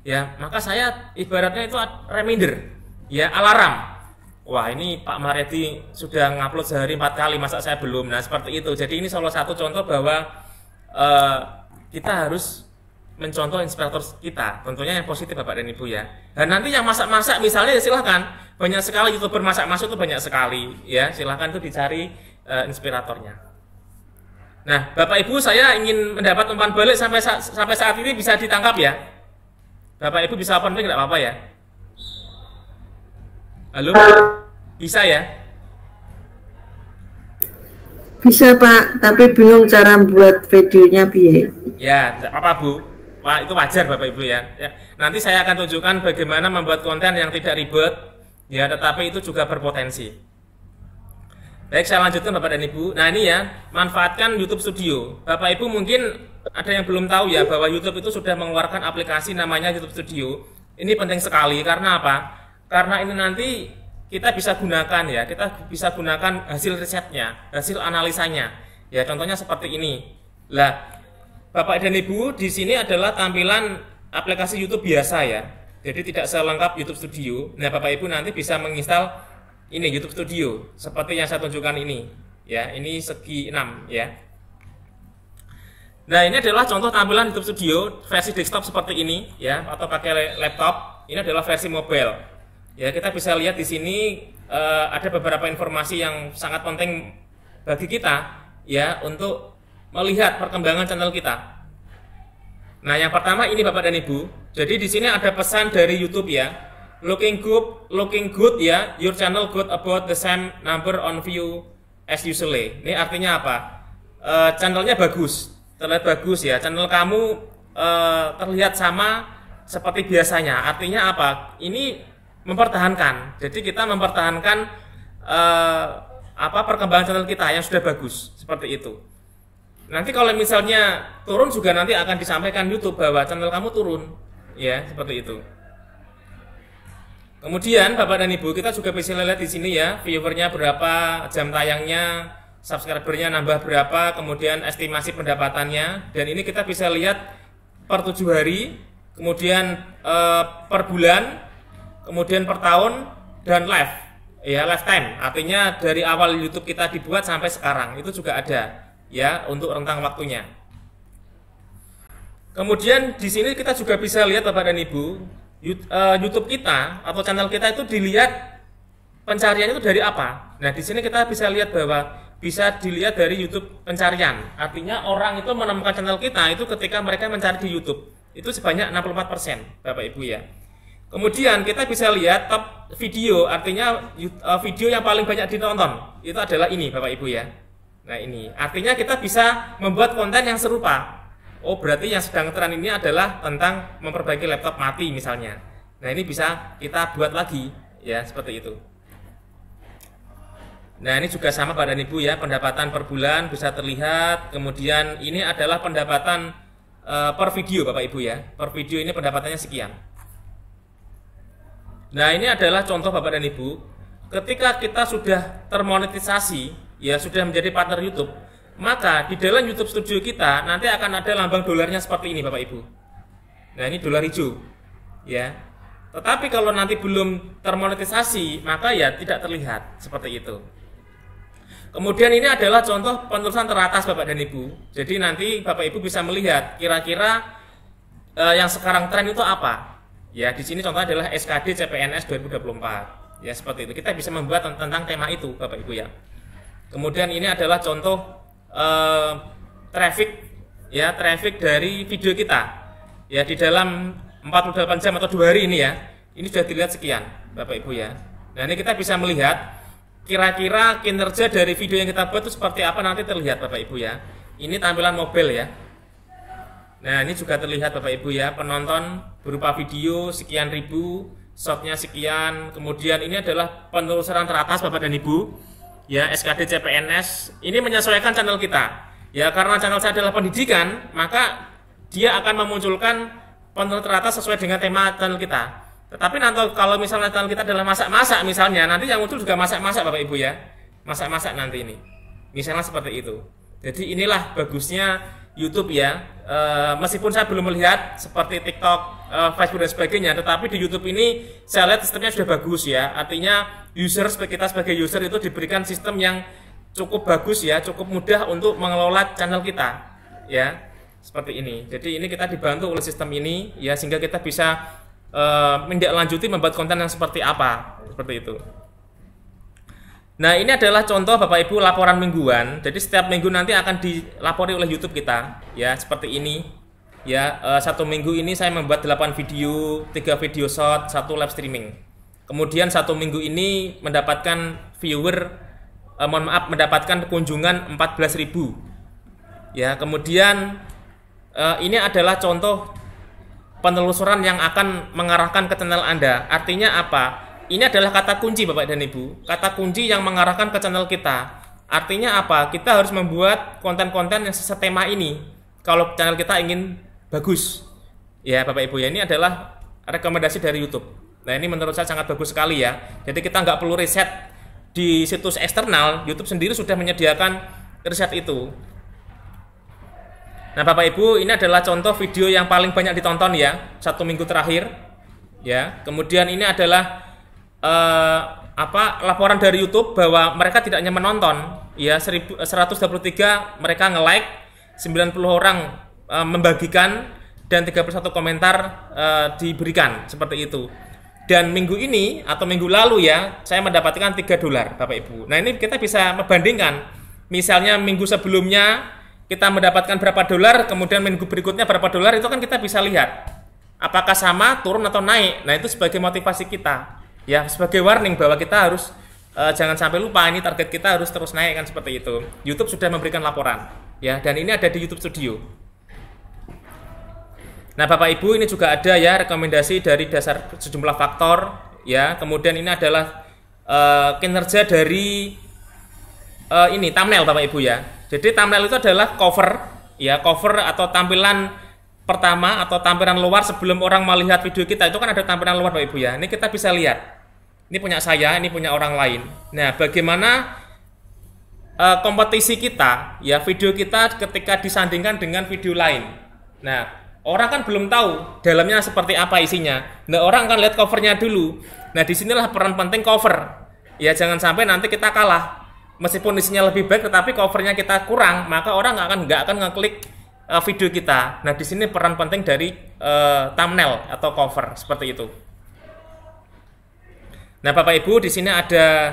Ya, maka saya ibaratnya itu reminder, ya, alarm. Wah, ini Pak Mariadi sudah ngupload sehari 4 kali, masa saya belum. Nah, seperti itu. Jadi ini salah satu contoh bahwa kita harus mencontoh inspirator kita, tentunya yang positif Bapak dan Ibu ya. Dan nanti yang masak-masak misalnya ya silahkan, banyak sekali YouTuber masak-masak itu banyak sekali ya, silahkan itu dicari inspiratornya. Nah, Bapak Ibu, saya ingin mendapat umpan balik sampai saat ini bisa ditangkap ya. Bapak Ibu bisa open mic enggak apa-apa ya? Halo? Bisa ya? Bisa Pak, tapi bingung cara buat videonya biar. Ya, tidak apa-apa Bu. Wah, itu wajar Bapak Ibu ya. Nanti saya akan tunjukkan bagaimana membuat konten yang tidak ribet, ya, tetapi itu juga berpotensi. Baik, saya lanjutkan Bapak dan Ibu. Nah, ini ya, manfaatkan YouTube Studio. Bapak Ibu mungkin ada yang belum tahu ya, bahwa YouTube itu sudah mengeluarkan aplikasi namanya YouTube Studio. Ini penting sekali, karena apa? Karena ini nanti kita bisa gunakan ya, kita bisa gunakan hasil risetnya, hasil analisanya. Ya, contohnya seperti ini. Lah, Bapak dan Ibu, di sini adalah tampilan aplikasi YouTube biasa ya. Jadi tidak selengkap YouTube Studio. Nah, Bapak Ibu nanti bisa menginstal ini YouTube Studio seperti yang saya tunjukkan ini. Ya, ini segi 6 ya. Nah, ini adalah contoh tampilan YouTube Studio versi desktop seperti ini ya, atau pakai laptop. Ini adalah versi mobile. Ya, kita bisa lihat di sini ada beberapa informasi yang sangat penting bagi kita ya untuk melihat perkembangan channel kita. Nah, yang pertama ini Bapak dan Ibu. Jadi di sini ada pesan dari YouTube ya. Looking good ya. Your channel got about the same number on view as usually. Ini artinya apa? Channelnya bagus, terlihat bagus ya. Channel kamu terlihat sama seperti biasanya. Artinya apa? Ini mempertahankan. Jadi kita mempertahankan perkembangan channel kita yang sudah bagus seperti itu. Nanti kalau misalnya turun juga nanti akan disampaikan YouTube bahwa channel kamu turun, ya seperti itu. Kemudian Bapak dan Ibu, kita juga bisa lihat di sini ya, viewernya berapa, jam tayangnya, subscribernya nambah berapa, kemudian estimasi pendapatannya, dan ini kita bisa lihat per 7 hari, kemudian per bulan, kemudian per tahun, dan live, ya lifetime, artinya dari awal YouTube kita dibuat sampai sekarang itu juga ada, ya untuk rentang waktunya. Kemudian di sini kita juga bisa lihat Bapak dan Ibu, YouTube kita atau channel kita itu dilihat pencariannya itu dari apa. Nah di sini kita bisa lihat bahwa bisa dilihat dari YouTube pencarian. Artinya orang itu menemukan channel kita itu ketika mereka mencari di YouTube itu sebanyak 64% Bapak Ibu ya. Kemudian kita bisa lihat top video, artinya video yang paling banyak ditonton itu adalah ini Bapak Ibu ya. Nah ini artinya kita bisa membuat konten yang serupa. Oh berarti yang sedang tren ini adalah tentang memperbaiki laptop mati misalnya. Nah ini bisa kita buat lagi ya seperti itu. Nah ini juga sama Bapak dan Ibu ya, pendapatan per bulan bisa terlihat. Kemudian ini adalah pendapatan per video Bapak Ibu ya. Per video ini pendapatannya sekian. Nah ini adalah contoh Bapak dan Ibu. Ketika kita sudah termonetisasi ya, sudah menjadi partner YouTube, maka di dalam YouTube Studio kita nanti akan ada lambang dolarnya seperti ini Bapak Ibu. Nah ini dolar hijau ya. Tetapi kalau nanti belum termonetisasi maka ya tidak terlihat seperti itu. Kemudian ini adalah contoh penulisan teratas Bapak dan Ibu. Jadi nanti Bapak Ibu bisa melihat kira-kira yang sekarang tren itu apa. Ya di sini contohnya adalah SKD CPNS 2024. Ya seperti itu. Kita bisa membuat tentang tema itu Bapak Ibu ya. Kemudian ini adalah contoh traffic ya, traffic dari video kita ya di dalam 48 jam atau 2 hari ini ya. Ini sudah dilihat sekian Bapak Ibu ya. Nah ini kita bisa melihat kira-kira kinerja dari video yang kita buat itu seperti apa nanti terlihat Bapak Ibu ya. Ini tampilan mobile ya. Nah ini juga terlihat Bapak Ibu ya, penonton berupa video sekian ribu, shotnya sekian. Kemudian ini adalah penelusuran teratas Bapak dan Ibu ya, SKD CPNS. Ini menyesuaikan channel kita ya, karena channel saya adalah pendidikan, maka dia akan memunculkan penelusuran teratas sesuai dengan tema channel kita. Tetapi nanti kalau misalnya channel kita adalah masak-masak misalnya, nanti yang muncul juga masak-masak Bapak Ibu ya, masak-masak nanti ini misalnya seperti itu. Jadi inilah bagusnya YouTube ya, meskipun saya belum melihat seperti TikTok, Facebook dan sebagainya, tetapi di YouTube ini saya lihat sistemnya sudah bagus ya. Artinya kita sebagai user itu diberikan sistem yang cukup bagus ya, cukup mudah untuk mengelola channel kita ya, seperti ini. Jadi ini kita dibantu oleh sistem ini ya, sehingga kita bisa menindaklanjuti membuat konten yang seperti apa, seperti itu. Nah ini adalah contoh Bapak Ibu laporan mingguan. Jadi setiap minggu nanti akan dilapori oleh YouTube kita ya, seperti ini ya. Satu minggu ini saya membuat 8 video, 3 video short, 1 live streaming. Kemudian satu minggu ini mendapatkan mendapatkan kunjungan 14.000 ya. Kemudian ini adalah contoh penelusuran yang akan mengarahkan ke channel Anda. Artinya apa? Ini adalah kata kunci Bapak dan Ibu, kata kunci yang mengarahkan ke channel kita. Artinya apa? Kita harus membuat konten-konten yang setema ini kalau channel kita ingin bagus ya Bapak Ibu ya. Ini adalah rekomendasi dari YouTube. Nah ini menurut saya sangat bagus sekali ya. Jadi kita nggak perlu riset di situs eksternal, YouTube sendiri sudah menyediakan riset itu. Nah Bapak Ibu, ini adalah contoh video yang paling banyak ditonton ya, 1 minggu terakhir ya. Kemudian ini adalah laporan dari YouTube bahwa mereka tidak hanya menonton ya, 123 mereka nge-like, 90 orang membagikan, dan 31 komentar diberikan seperti itu. Dan minggu ini atau minggu lalu ya, saya mendapatkan $3 Bapak Ibu. Nah ini kita bisa membandingkan, misalnya minggu sebelumnya kita mendapatkan berapa dolar, kemudian minggu berikutnya berapa dolar, itu kan kita bisa lihat apakah sama, turun atau naik. Nah itu sebagai motivasi kita ya, sebagai warning bahwa kita harus jangan sampai lupa, ini target kita harus terus naik kan, seperti itu. YouTube sudah memberikan laporan ya, dan ini ada di YouTube Studio. Nah Bapak Ibu, ini juga ada ya rekomendasi dari dasar sejumlah faktor ya. Kemudian ini adalah kinerja dari ini thumbnail Bapak Ibu ya. Jadi thumbnail itu adalah cover ya, cover atau tampilan pertama atau tampilan luar sebelum orang melihat video kita. Itu kan ada tampilan luar Bapak Ibu ya. Ini kita bisa lihat. Ini punya saya, ini punya orang lain. Nah, bagaimana kompetisi kita ya, video kita ketika disandingkan dengan video lain. Nah, orang kan belum tahu dalamnya seperti apa isinya. Nah, orang akan lihat covernya dulu. Nah, disinilah peran penting cover. Ya, jangan sampai nanti kita kalah. Meskipun isinya lebih baik, tetapi covernya kita kurang, maka orang nggak akan ngeklik video kita. Nah, di sini peran penting dari thumbnail atau cover seperti itu. Nah, Bapak Ibu, di sini ada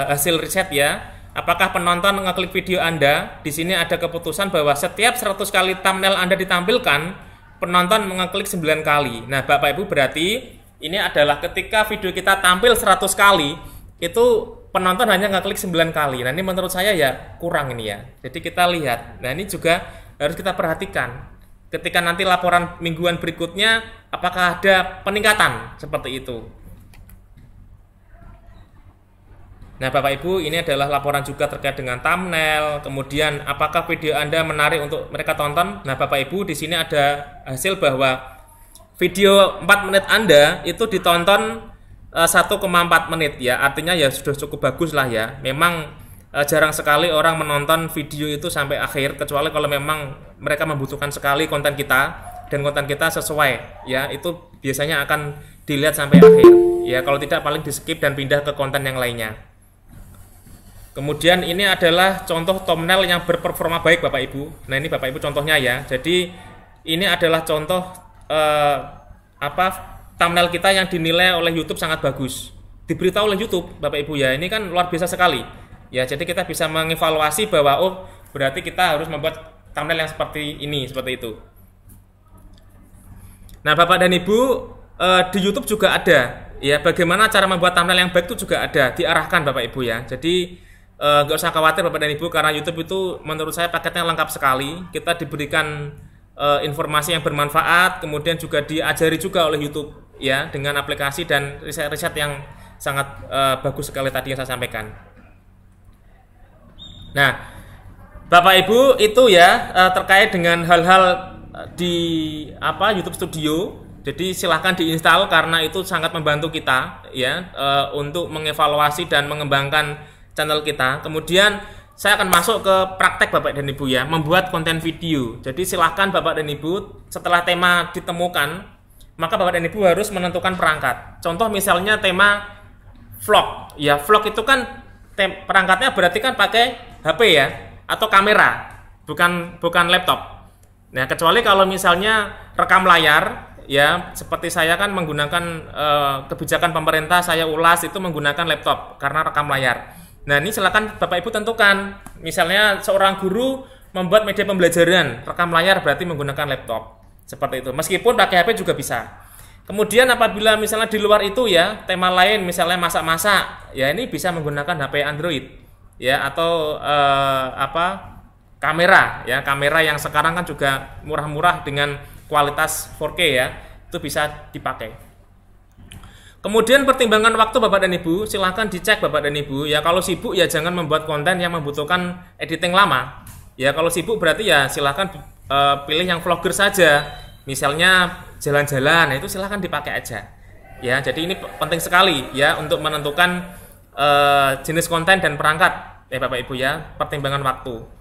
hasil riset ya. Apakah penonton ngeklik video Anda? Di sini ada keputusan bahwa setiap 100 kali thumbnail Anda ditampilkan, penonton mengeklik 9 kali. Nah, Bapak Ibu, berarti ini adalah ketika video kita tampil 100 kali, itu penonton hanya ngeklik 9 kali. Nah, ini menurut saya ya kurang ini ya. Jadi kita lihat. Nah, ini juga harus kita perhatikan. Ketika nanti laporan mingguan berikutnya, apakah ada peningkatan seperti itu. Nah, Bapak Ibu, ini adalah laporan juga terkait dengan thumbnail. Kemudian, apakah video Anda menarik untuk mereka tonton? Nah, Bapak Ibu, di sini ada hasil bahwa video 4 menit Anda itu ditonton 1,4 menit ya. Artinya ya sudah cukup bagus lah ya. Memang jarang sekali orang menonton video itu sampai akhir, kecuali kalau memang mereka membutuhkan sekali konten kita dan konten kita sesuai ya. Itu biasanya akan dilihat sampai akhir. Ya, kalau tidak paling di-skip dan pindah ke konten yang lainnya. Kemudian ini adalah contoh thumbnail yang berperforma baik Bapak Ibu. Nah, ini Bapak Ibu contohnya ya. Jadi ini adalah contoh thumbnail kita yang dinilai oleh YouTube sangat bagus. Diberitahu oleh YouTube Bapak Ibu ya. Ini kan luar biasa sekali. Ya, jadi kita bisa mengevaluasi bahwa oh, berarti kita harus membuat thumbnail yang seperti ini, seperti itu. Nah, Bapak dan Ibu, di YouTube juga ada ya, bagaimana cara membuat thumbnail yang baik itu juga ada, diarahkan Bapak Ibu ya. Jadi nggak usah khawatir Bapak dan Ibu, karena YouTube itu menurut saya paketnya lengkap sekali. Kita diberikan informasi yang bermanfaat, kemudian juga diajari juga oleh YouTube ya, dengan aplikasi dan riset-riset yang sangat bagus sekali tadi yang saya sampaikan. Nah, Bapak Ibu, itu ya terkait dengan hal-hal di YouTube Studio. Jadi silahkan diinstal karena itu sangat membantu kita ya untuk mengevaluasi dan mengembangkan channel kita. Kemudian saya akan masuk ke praktek Bapak dan Ibu ya, membuat konten video. Jadi silahkan Bapak dan Ibu, setelah tema ditemukan, maka Bapak dan Ibu harus menentukan perangkat. Contoh misalnya tema vlog. Ya, vlog itu kan perangkatnya berarti kan pakai HP ya, atau kamera, bukan laptop. Nah, kecuali kalau misalnya rekam layar, ya seperti saya kan menggunakan kebijakan pemerintah, saya ulas itu menggunakan laptop karena rekam layar. Nah, ini silakan Bapak Ibu tentukan. Misalnya seorang guru membuat media pembelajaran, rekam layar berarti menggunakan laptop. Seperti itu. Meskipun pakai HP juga bisa. Kemudian apabila misalnya di luar itu ya, tema lain misalnya masak-masak, ya ini bisa menggunakan HP Android. Ya, atau kamera ya, kamera yang sekarang kan juga murah-murah dengan kualitas 4K ya. Itu bisa dipakai. Kemudian pertimbangan waktu Bapak dan Ibu, silahkan dicek Bapak dan Ibu. Ya, kalau sibuk ya jangan membuat konten yang membutuhkan editing lama. Ya, kalau sibuk berarti ya silahkan pilih yang vlogger saja. Misalnya jalan-jalan, itu silahkan dipakai aja. Ya, jadi ini penting sekali ya untuk menentukan jenis konten dan perangkat ya Bapak Ibu ya, pertimbangan waktu.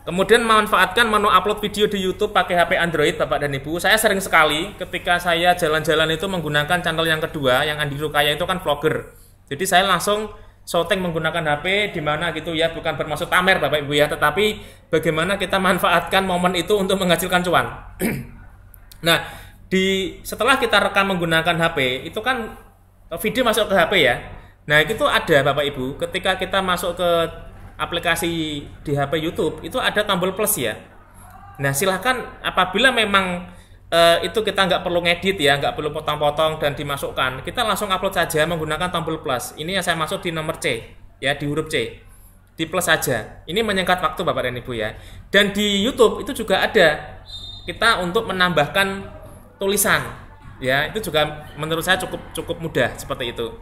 Kemudian manfaatkan menu upload video di YouTube pakai HP Android Bapak dan Ibu. Saya sering sekali ketika saya jalan-jalan itu menggunakan channel yang kedua, yang Andi Rukaya itu kan vlogger. Jadi saya langsung shooting menggunakan HP di mana gitu ya, bukan bermaksud pamer Bapak Ibu ya, tetapi bagaimana kita manfaatkan momen itu untuk menghasilkan cuan. Nah, setelah kita rekam menggunakan HP, itu kan video masuk ke HP ya. Nah, itu ada Bapak Ibu, ketika kita masuk ke aplikasi di HP YouTube itu ada tombol plus ya. Nah, silahkan apabila memang itu kita nggak perlu ngedit ya, nggak perlu potong-potong dan dimasukkan, kita langsung upload saja menggunakan tombol plus. Ini yang saya maksud di nomor C ya, di huruf C, di plus saja. Ini menyingkat waktu Bapak dan Ibu ya. Dan di YouTube itu juga ada kita untuk menambahkan tulisan ya, itu juga menurut saya cukup mudah seperti itu.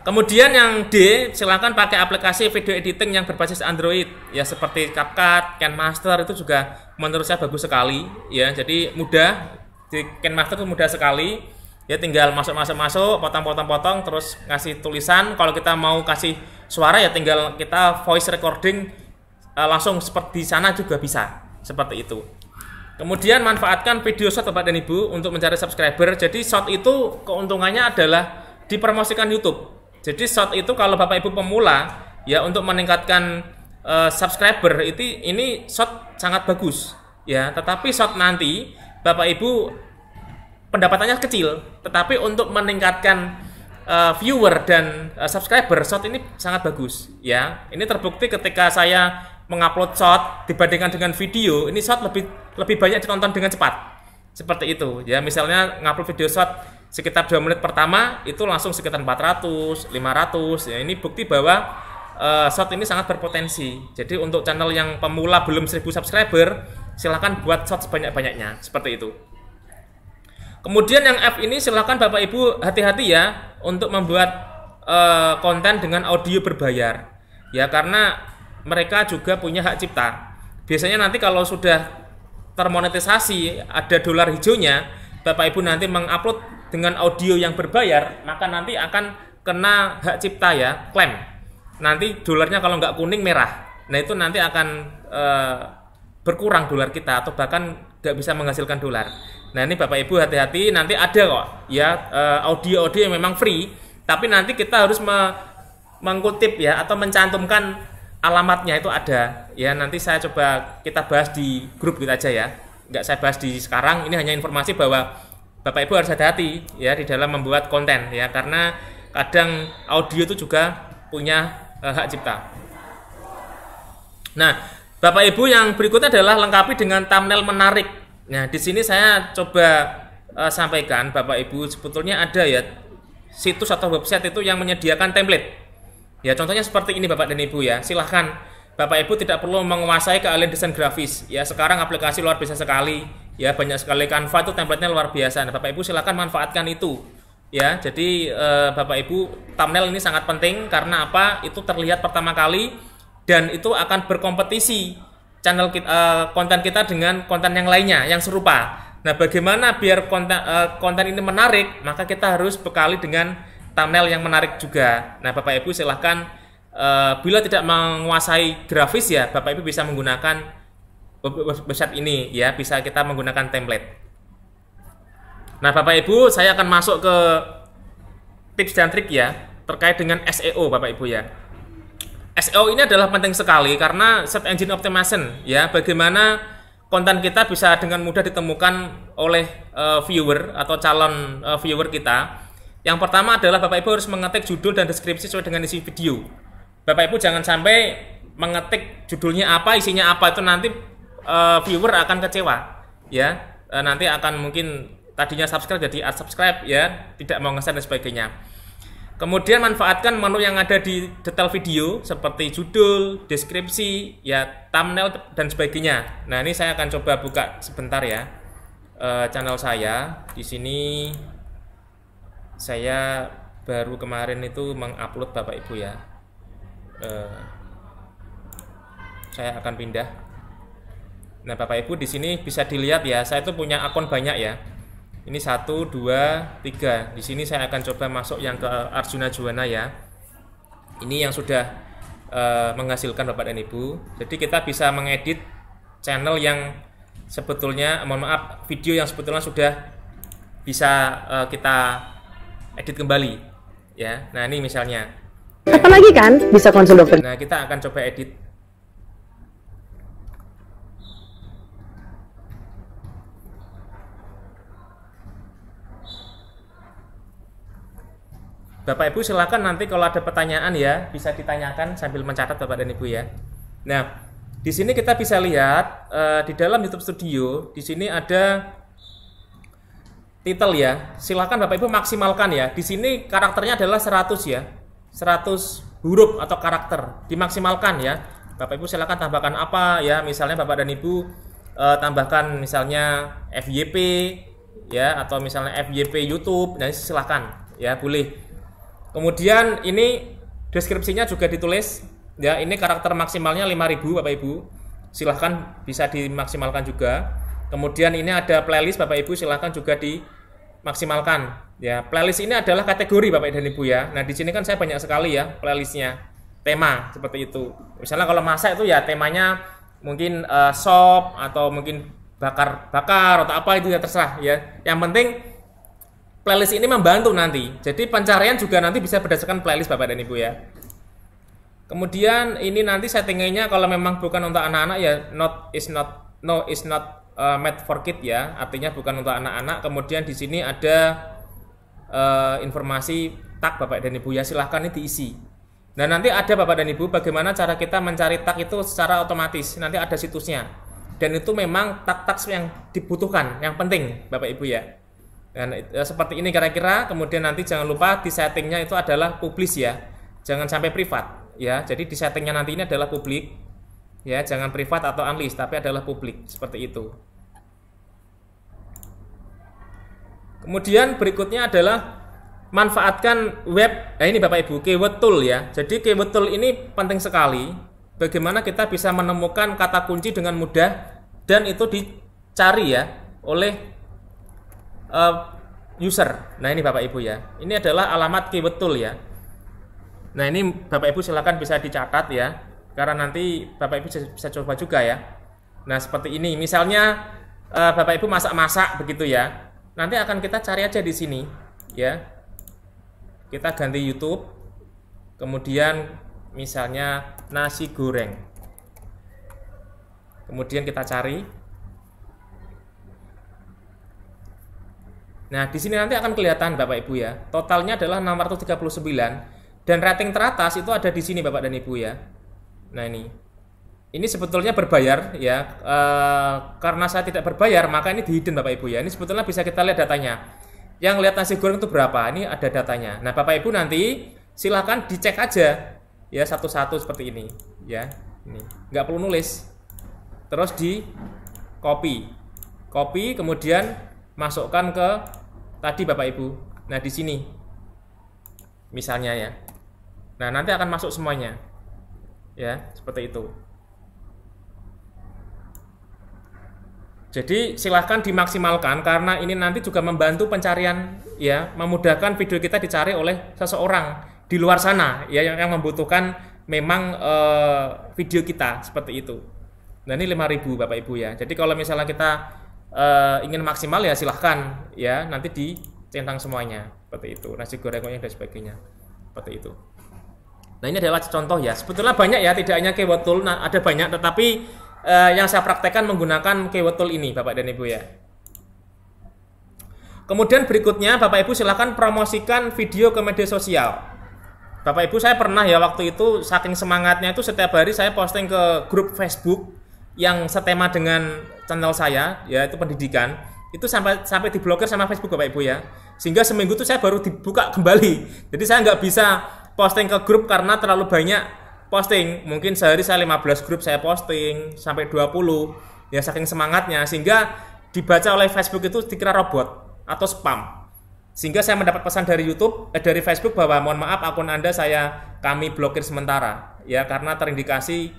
Kemudian yang D, silakan pakai aplikasi video editing yang berbasis Android ya, seperti CapCut, KineMaster itu juga menurut saya bagus sekali ya. Jadi mudah, di KineMaster itu mudah sekali ya, tinggal masuk, potong terus ngasih tulisan. Kalau kita mau kasih suara ya tinggal kita voice recording langsung seperti di sana juga bisa, seperti itu. Kemudian manfaatkan video shot Bapak dan Ibu untuk mencari subscriber. Jadi shot itu keuntungannya adalah dipromosikan YouTube. Jadi shot itu kalau Bapak Ibu pemula ya, untuk meningkatkan subscriber ini shot sangat bagus ya. Tetapi shot nanti Bapak Ibu pendapatannya kecil, tetapi untuk meningkatkan viewer dan subscriber, shot ini sangat bagus ya. Ini terbukti ketika saya mengupload shot dibandingkan dengan video, ini shot lebih banyak ditonton dengan cepat. Seperti itu ya. Misalnya ngupload video shot sekitar 2 menit pertama itu langsung sekitar 400, 500 ya. Ini bukti bahwa shot ini sangat berpotensi. Jadi untuk channel yang pemula belum 1000 subscriber, silahkan buat shot sebanyak-banyaknya, seperti itu. Kemudian yang F ini silahkan Bapak Ibu hati-hati ya untuk membuat konten dengan audio berbayar ya, karena mereka juga punya hak cipta. Biasanya nanti kalau sudah termonetisasi, ada dolar hijaunya, Bapak Ibu nanti mengupload dengan audio yang berbayar, maka nanti akan kena hak cipta ya, klaim. Nanti dolarnya kalau nggak kuning merah, nah itu nanti akan berkurang dolar kita, atau bahkan nggak bisa menghasilkan dolar. Nah ini Bapak Ibu hati-hati, nanti ada kok ya audio-audio yang memang free, tapi nanti kita harus mengutip ya, atau mencantumkan alamatnya, itu ada ya. Nanti saya coba kita bahas di grup kita aja ya, nggak saya bahas di sekarang. Ini hanya informasi bahwa Bapak Ibu harus hati-hati ya di dalam membuat konten ya, karena kadang audio itu juga punya hak cipta. Nah, Bapak Ibu yang berikutnya adalah lengkapi dengan thumbnail menarik. Nah, di sini saya coba sampaikan Bapak Ibu, sebetulnya ada ya situs atau website itu yang menyediakan template. Ya, contohnya seperti ini Bapak dan Ibu ya. Silahkan Bapak Ibu tidak perlu menguasai keahlian desain grafis. Ya, sekarang aplikasi luar biasa sekali. Ya, banyak sekali. Canva itu template-nya luar biasa. Nah, Bapak Ibu silahkan manfaatkan itu. Ya, jadi Bapak Ibu, thumbnail ini sangat penting karena apa? Itu terlihat pertama kali dan itu akan berkompetisi channel kita, konten kita dengan konten yang lainnya yang serupa. Nah, bagaimana biar konten ini menarik? Maka kita harus bekali dengan thumbnail yang menarik juga. Nah, Bapak Ibu silahkan bila tidak menguasai grafis ya, Bapak Ibu bisa menggunakan website ini ya, bisa kita menggunakan template. Nah, Bapak Ibu, saya akan masuk ke tips dan trik ya terkait dengan SEO Bapak Ibu ya. SEO ini adalah penting sekali karena search engine optimization ya, bagaimana konten kita bisa dengan mudah ditemukan oleh viewer atau calon viewer kita. Yang pertama adalah Bapak Ibu harus mengetik judul dan deskripsi sesuai dengan isi video. Bapak Ibu jangan sampai mengetik judulnya apa, isinya apa, itu nanti viewer akan kecewa ya. Nanti akan mungkin tadinya subscribe jadi unsubscribe ya, tidak mau nge-share dan sebagainya. Kemudian manfaatkan menu yang ada di detail video seperti judul, deskripsi, ya thumbnail dan sebagainya. Nah, ini saya akan coba buka sebentar ya channel saya. Di sini saya baru kemarin itu mengupload Bapak Ibu ya. Saya akan pindah. Nah, Bapak Ibu di sini bisa dilihat ya, saya itu punya akun banyak ya. Ini 1, 2, 3. Di sini saya akan coba masuk yang ke Arjuna Juwana ya. Ini yang sudah menghasilkan Bapak dan Ibu. Jadi kita bisa mengedit channel yang sebetulnya, mohon maaf, video yang sebetulnya sudah bisa kita edit kembali ya. Nah, ini misalnya. Kapan lagi kan bisa konsul dokter? Nah, kita akan coba edit. Bapak Ibu silakan nanti kalau ada pertanyaan ya bisa ditanyakan sambil mencatat Bapak dan Ibu ya. Nah, di sini kita bisa lihat di dalam YouTube Studio di sini ada title ya. Silakan Bapak Ibu maksimalkan ya. Di sini karakternya adalah 100 ya. 100 huruf atau karakter dimaksimalkan ya. Bapak Ibu silakan tambahkan apa ya. Misalnya Bapak dan Ibu tambahkan misalnya FYP ya, atau misalnya FYP YouTube. Nah, silakan ya, boleh. Kemudian ini deskripsinya juga ditulis ya, ini karakter maksimalnya 5000 Bapak Ibu. Silahkan bisa dimaksimalkan juga. Kemudian ini ada playlist Bapak Ibu, silahkan juga dimaksimalkan. Ya, playlist ini adalah kategori Bapak dan Ibu ya. Nah, di sini kan saya banyak sekali ya playlistnya. Tema seperti itu. Misalnya kalau masak itu ya temanya mungkin sop atau mungkin bakar atau apa itu ya terserah ya. Yang penting playlist ini membantu nanti. Jadi pencarian juga nanti bisa berdasarkan playlist Bapak dan Ibu ya. Kemudian ini nanti settingannya kalau memang bukan untuk anak-anak ya is not made for kid ya, artinya bukan untuk anak-anak. Kemudian di sini ada informasi tag Bapak dan Ibu ya, silahkan ini diisi. Nah nanti ada Bapak dan Ibu bagaimana cara kita mencari tag itu secara otomatis, nanti ada situsnya. Dan itu memang tag-tag yang dibutuhkan, yang penting Bapak Ibu ya. Dan seperti ini kira-kira. Kemudian nanti jangan lupa di settingnya itu adalah publis ya, jangan sampai privat ya. Jadi di settingnya nanti ini adalah publik ya, jangan privat atau unlist, tapi adalah publik seperti itu. Kemudian berikutnya adalah manfaatkan web. Nah ini Bapak Ibu keyword tool ya. Jadi keyword tool ini penting sekali. Bagaimana kita bisa menemukan kata kunci dengan mudah dan itu dicari ya oleh user. Nah ini Bapak Ibu ya. Ini adalah alamat keyword tool ya. Nah ini Bapak Ibu silakan bisa dicatat ya, karena nanti Bapak Ibu bisa coba juga ya. Nah seperti ini. Misalnya Bapak Ibu masak-masak begitu ya. Nanti akan kita cari aja di sini ya. Kita ganti YouTube. Kemudian misalnya nasi goreng. Kemudian kita cari. Nah, di sini nanti akan kelihatan Bapak Ibu ya. Totalnya adalah 639 dan rating teratas itu ada di sini Bapak dan Ibu ya. Nah, ini sebetulnya berbayar ya. Karena saya tidak berbayar, maka ini di hidden Bapak Ibu ya. Ini sebetulnya bisa kita lihat datanya. Yang lihat nasi goreng itu berapa? Ini ada datanya. Nah, Bapak Ibu nanti silahkan dicek aja ya satu-satu seperti ini ya. Ini nggak perlu nulis. Terus di copy kemudian masukkan ke tadi Bapak Ibu. Nah di sini misalnya ya. Nah nanti akan masuk semuanya ya seperti itu. Jadi silahkan dimaksimalkan karena ini nanti juga membantu pencarian ya, memudahkan video kita dicari oleh seseorang di luar sana ya yang membutuhkan memang video kita seperti itu. Nah ini 5.000 Bapak Ibu ya. Jadi kalau misalnya kita ingin maksimal ya silahkan ya, nanti dicentang semuanya seperti itu, nasi goreng dan sebagainya seperti itu. Nah ini adalah contoh ya, sebetulnya banyak ya, tidak hanya keyword tool, nah ada banyak, tetapi yang saya praktekkan menggunakan keyword tool ini Bapak dan Ibu ya. Kemudian berikutnya Bapak Ibu silahkan promosikan video ke media sosial. Bapak Ibu saya pernah ya waktu itu saking semangatnya itu setiap hari saya posting ke grup Facebook yang setema dengan channel saya yaitu pendidikan, itu sampai diblokir sama Facebook Bapak Ibu ya, sehingga seminggu itu saya baru dibuka kembali. Jadi saya nggak bisa posting ke grup karena terlalu banyak posting. Mungkin sehari saya 15 grup saya posting sampai 20 ya, saking semangatnya sehingga dibaca oleh Facebook itu dikira robot atau spam, sehingga saya mendapat pesan dari dari Facebook bahwa mohon maaf akun Anda kami blokir sementara ya karena terindikasi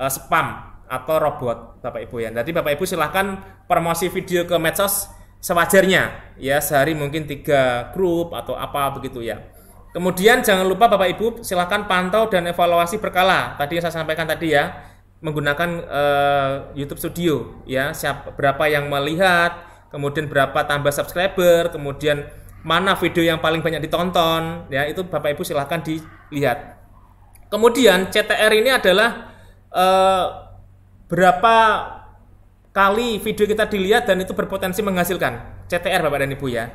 spam atau robot Bapak Ibu ya. Jadi Bapak Ibu silahkan promosi video ke medsos sewajarnya ya, sehari mungkin 3 grup atau apa begitu ya. Kemudian jangan lupa Bapak Ibu silahkan pantau dan evaluasi berkala. Tadi yang saya sampaikan tadi ya, menggunakan YouTube Studio ya, berapa yang melihat, kemudian berapa tambah subscriber, kemudian mana video yang paling banyak ditonton ya, itu Bapak Ibu silahkan dilihat. Kemudian CTR ini adalah berapa kali video kita dilihat dan itu berpotensi menghasilkan CTR Bapak dan Ibu ya.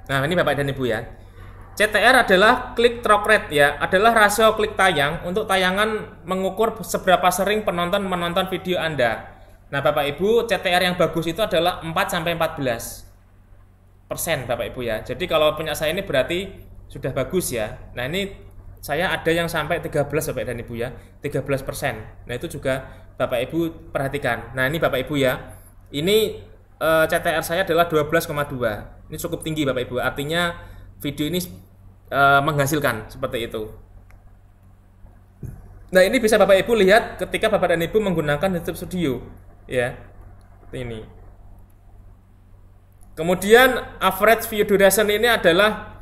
Nah ini Bapak dan Ibu ya, CTR adalah click through rate ya, adalah rasio klik tayang untuk tayangan mengukur seberapa sering penonton menonton video Anda. Nah Bapak Ibu, CTR yang bagus itu adalah 4-14% Bapak Ibu ya. Jadi kalau punya saya ini berarti sudah bagus ya. Nah ini saya ada yang sampai 13 Bapak dan Ibu ya, 13%. Nah itu juga Bapak Ibu perhatikan. Nah ini Bapak Ibu ya, ini CTR saya adalah 12,2. Ini cukup tinggi Bapak Ibu. Artinya video ini menghasilkan seperti itu. Nah, ini bisa Bapak Ibu lihat ketika Bapak dan Ibu menggunakan YouTube Studio, ya. Ini. Kemudian average view duration ini adalah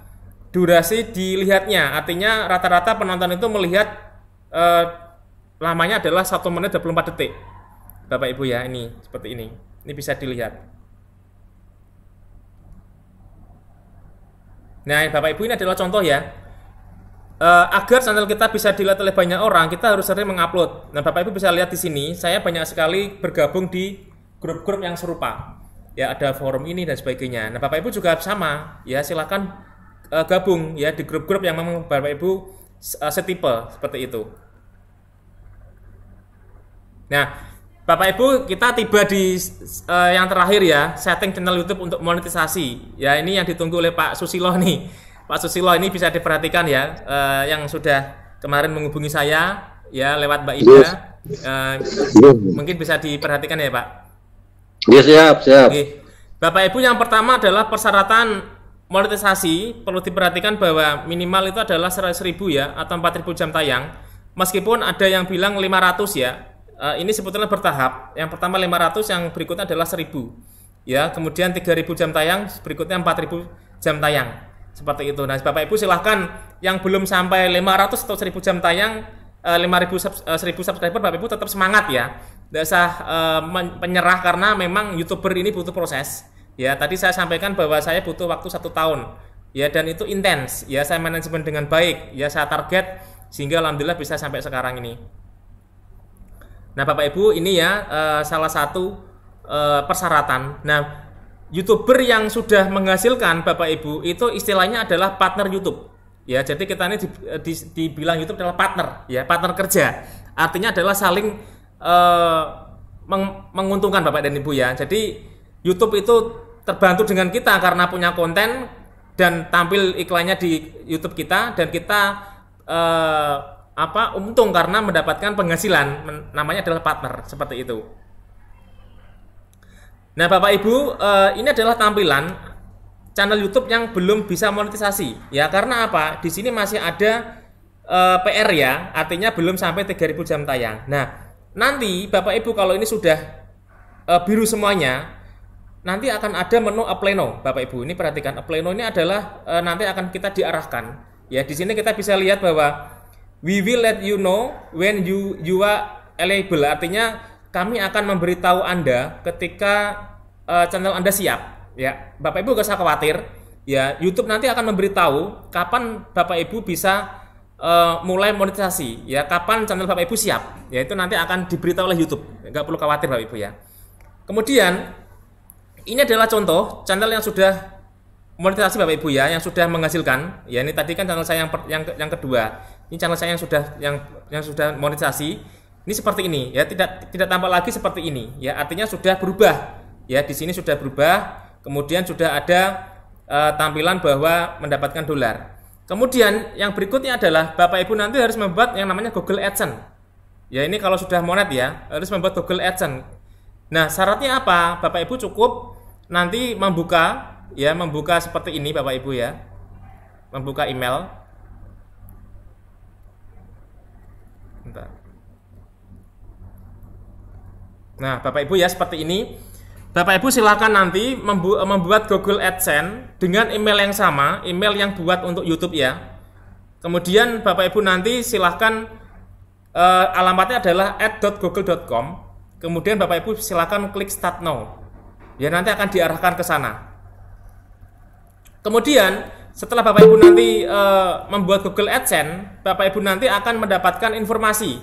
durasi dilihatnya. Artinya rata-rata penonton itu melihat lamanya adalah 1 menit 24 detik. Bapak Ibu ya, ini seperti ini. Ini bisa dilihat. Nah, Bapak Ibu, ini adalah contoh ya. Agar channel kita bisa dilihat oleh banyak orang, kita harus sering mengupload. Nah, Bapak Ibu bisa lihat di sini, saya banyak sekali bergabung di grup-grup yang serupa. Ya, ada forum ini dan sebagainya. Nah, Bapak Ibu juga sama, ya silakan gabung ya di grup-grup yang memang Bapak Ibu setipe seperti itu. Nah, Bapak Ibu, kita tiba di yang terakhir ya, setting channel YouTube untuk monetisasi. Ya, ini yang ditunggu oleh Pak Susilo nih. Pak Susilo ini bisa diperhatikan ya, yang sudah kemarin menghubungi saya ya lewat Mbak Ida. Mungkin bisa diperhatikan ya, Pak. Ya, siap. Oke. Bapak Ibu, yang pertama adalah persyaratan monetisasi. Perlu diperhatikan bahwa minimal itu adalah 100.000 ya, atau 4.000 jam tayang. Meskipun ada yang bilang 500 ya. Ini sebetulnya bertahap. Yang pertama 500, yang berikutnya adalah 1.000. Ya, kemudian 3.000 jam tayang, berikutnya 4.000 jam tayang. Seperti itu. Nah, Bapak Ibu silahkan yang belum sampai 500 atau 1.000 jam tayang, 1.000 subscriber, Bapak Ibu tetap semangat ya. Tidak usah menyerah, karena memang YouTuber ini butuh proses. Ya, tadi saya sampaikan bahwa saya butuh waktu 1 tahun. Ya, dan itu intens. Ya, saya manajemen dengan baik. Ya, saya target sehingga alhamdulillah bisa sampai sekarang ini. Nah, Bapak Ibu, ini ya salah satu persyaratan. Nah, YouTuber yang sudah menghasilkan Bapak Ibu itu istilahnya adalah partner YouTube. Ya, jadi kita ini dibilang YouTube adalah partner, ya, partner kerja. Artinya adalah saling menguntungkan Bapak dan Ibu ya. Jadi YouTube itu terbantu dengan kita karena punya konten dan tampil iklannya di YouTube kita, dan kita untung karena mendapatkan penghasilan, namanya adalah partner, seperti itu. Nah, Bapak Ibu, ini adalah tampilan channel YouTube yang belum bisa monetisasi. Ya, karena apa? Di sini masih ada PR ya, artinya belum sampai 3.000 jam tayang. Nah, nanti Bapak Ibu kalau ini sudah biru semuanya, nanti akan ada menu Pleno. Bapak Ibu, ini perhatikan, Pleno ini adalah nanti akan kita diarahkan. Ya, di sini kita bisa lihat bahwa we will let you know when you are eligible. Artinya kami akan memberitahu Anda ketika channel Anda siap. Ya, Bapak Ibu gak usah khawatir. Ya, YouTube nanti akan memberitahu kapan Bapak Ibu bisa mulai monetisasi. Ya, kapan channel Bapak Ibu siap. Ya, itu nanti akan diberitahu oleh YouTube. Gak perlu khawatir Bapak Ibu ya. Kemudian ini adalah contoh channel yang sudah monetisasi Bapak Ibu ya, yang sudah menghasilkan. Ya, ini tadi kan channel saya yang kedua. Ini channel saya yang sudah monetisasi. Ini seperti ini ya, tidak tampak lagi seperti ini ya, artinya sudah berubah ya. Di sini sudah berubah, kemudian sudah ada tampilan bahwa mendapatkan dolar. Kemudian yang berikutnya adalah Bapak Ibu nanti harus membuat yang namanya Google AdSense ya. Ini kalau sudah monet ya, harus membuat Google AdSense. Nah, syaratnya apa? Bapak Ibu cukup nanti membuka seperti ini Bapak Ibu ya, membuka email. Bentar. Nah, Bapak Ibu ya, seperti ini. Bapak Ibu silakan nanti membuat Google AdSense dengan email yang sama, email yang buat untuk YouTube ya. Kemudian Bapak Ibu nanti silakan alamatnya adalah ad.google.com. Kemudian Bapak Ibu silakan klik Start Now. Ya, nanti akan diarahkan ke sana. Kemudian setelah Bapak Ibu nanti membuat Google AdSense, Bapak Ibu nanti akan mendapatkan informasi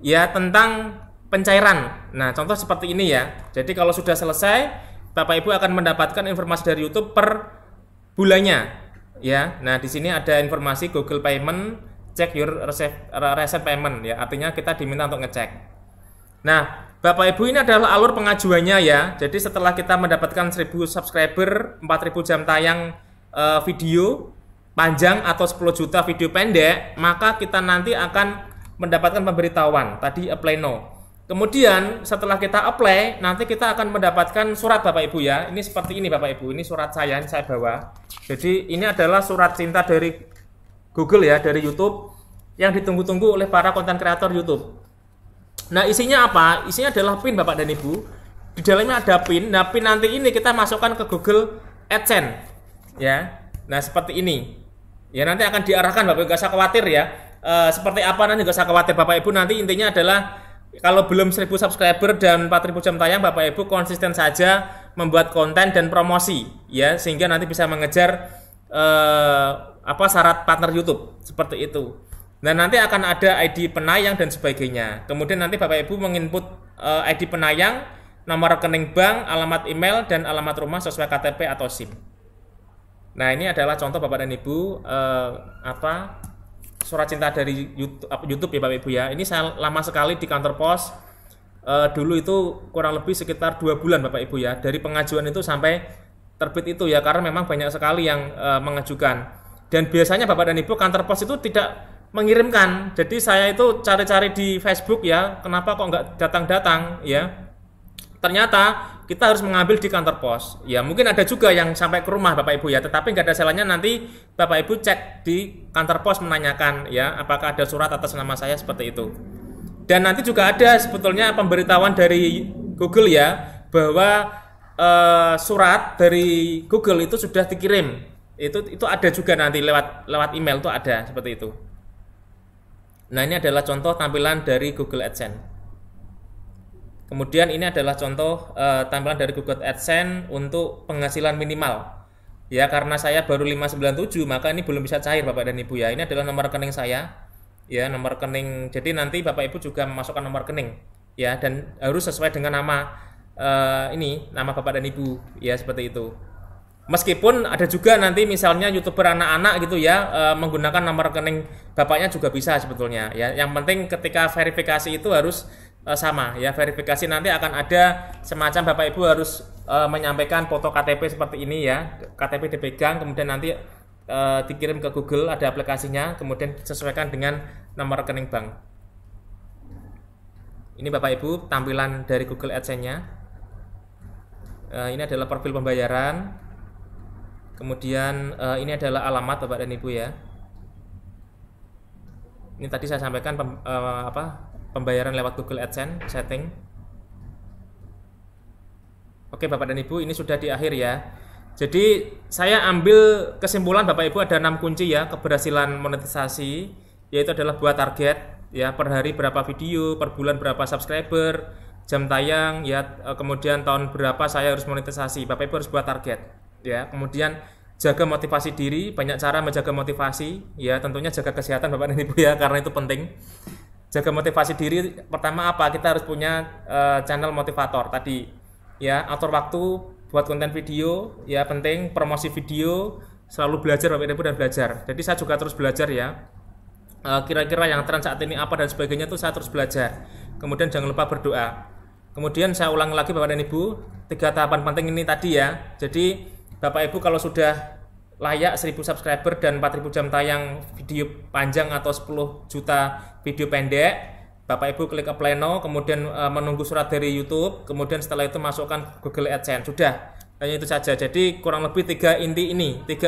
ya tentang pencairan. Nah, contoh seperti ini ya. Jadi kalau sudah selesai, Bapak Ibu akan mendapatkan informasi dari YouTube per bulannya ya. Nah, di sini ada informasi Google Payment, check your recent payment ya. Artinya kita diminta untuk ngecek. Nah, Bapak Ibu, ini adalah alur pengajuannya ya. Jadi setelah kita mendapatkan 1.000 subscriber, 4.000 jam tayang video panjang atau 10 juta video pendek, maka kita nanti akan mendapatkan pemberitahuan tadi Pleno. Kemudian setelah kita apply, nanti kita akan mendapatkan surat Bapak Ibu ya. Ini seperti ini Bapak Ibu, ini surat saya, ini saya bawa. Jadi ini adalah surat cinta dari Google ya, dari YouTube yang ditunggu-tunggu oleh para konten kreator YouTube. Nah isinya apa? Isinya adalah PIN Bapak dan Ibu. Di dalamnya ada PIN. Nah PIN nanti ini kita masukkan ke Google AdSense ya. Nah seperti ini. Ya nanti akan diarahkan Bapak Ibu, gak usah khawatir ya. Seperti apa nanti gak usah khawatir Bapak Ibu, nanti intinya adalah kalau belum 1000 subscriber dan 4000 jam tayang, Bapak Ibu konsisten saja membuat konten dan promosi ya, sehingga nanti bisa mengejar syarat partner YouTube seperti itu. Nah nanti akan ada ID penayang dan sebagainya. Kemudian nanti Bapak Ibu menginput ID penayang, nomor rekening bank, alamat email dan alamat rumah sesuai KTP atau SIM. Nah ini adalah contoh Bapak dan Ibu surat cinta dari YouTube ya Bapak Ibu ya. Ini saya lama sekali di kantor pos. Dulu itu kurang lebih sekitar 2 bulan Bapak Ibu ya. Dari pengajuan itu sampai terbit itu ya, karena memang banyak sekali yang mengajukan. Dan biasanya Bapak dan Ibu kantor pos itu tidak mengirimkan. Jadi saya itu cari-cari di Facebook ya, kenapa kok nggak datang-datang ya. Ternyata kita harus mengambil di kantor pos. Ya mungkin ada juga yang sampai ke rumah Bapak Ibu ya, tetapi nggak ada salahnya nanti Bapak Ibu cek di kantor pos menanyakan ya, apakah ada surat atas nama saya seperti itu. Dan nanti juga ada sebetulnya pemberitahuan dari Google ya, bahwa surat dari Google itu sudah dikirim. Itu ada juga nanti lewat email, itu ada seperti itu. Nah ini adalah contoh tampilan dari Google AdSense. Kemudian ini adalah contoh tampilan dari Google AdSense untuk penghasilan minimal. Ya karena saya baru 597, maka ini belum bisa cair Bapak dan Ibu ya. Ini adalah nomor rekening saya. Ya, nomor rekening. Jadi nanti Bapak Ibu juga memasukkan nomor rekening ya, dan harus sesuai dengan nama nama Bapak dan Ibu ya, seperti itu. Meskipun ada juga nanti misalnya YouTuber anak-anak gitu ya, menggunakan nomor rekening bapaknya juga bisa sebetulnya ya. Yang penting ketika verifikasi itu harus sama ya, verifikasi nanti akan ada semacam Bapak Ibu harus menyampaikan foto KTP seperti ini ya, KTP dipegang, kemudian nanti dikirim ke Google, ada aplikasinya, kemudian disesuaikan dengan nomor rekening bank. Ini Bapak Ibu tampilan dari Google AdSense-nya. Ini adalah profil pembayaran, kemudian ini adalah alamat Bapak dan Ibu ya. Ini tadi saya sampaikan pembayaran lewat Google AdSense setting. Oke Bapak dan Ibu, ini sudah di akhir ya. Jadi saya ambil kesimpulan Bapak Ibu ada 6 kunci ya keberhasilan monetisasi, yaitu adalah buat target ya, per hari berapa video, per bulan berapa subscriber, jam tayang ya, kemudian tahun berapa saya harus monetisasi. Bapak Ibu harus buat target ya. Kemudian jaga motivasi diri, banyak cara menjaga motivasi ya, tentunya jaga kesehatan Bapak dan Ibu ya, karena itu penting. Jaga motivasi diri, pertama apa? Kita harus punya channel motivator tadi ya, atur waktu buat konten video ya, penting. Promosi video, selalu belajar Bapak Ibu dan belajar. Jadi saya juga terus belajar ya, kira-kira yang tren saat ini apa dan sebagainya tuh saya terus belajar. Kemudian jangan lupa berdoa. Kemudian saya ulang lagi Bapak dan Ibu, 3 tahapan penting ini tadi ya. Jadi Bapak Ibu kalau sudah layak 1000 subscriber dan 4000 jam tayang video panjang atau 10 juta video pendek, Bapak Ibu klik apply now, kemudian menunggu surat dari YouTube, kemudian setelah itu masukkan Google AdSense. Sudah, hanya itu saja. Jadi kurang lebih 3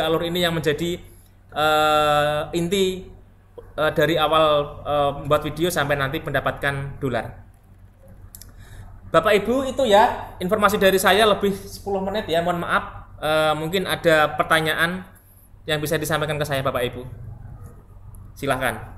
alur ini yang menjadi inti dari awal membuat video sampai nanti mendapatkan dolar. Bapak Ibu, itu ya informasi dari saya, lebih 10 menit ya, mohon maaf. Mungkin ada pertanyaan yang bisa disampaikan ke saya Bapak Ibu. Silahkan.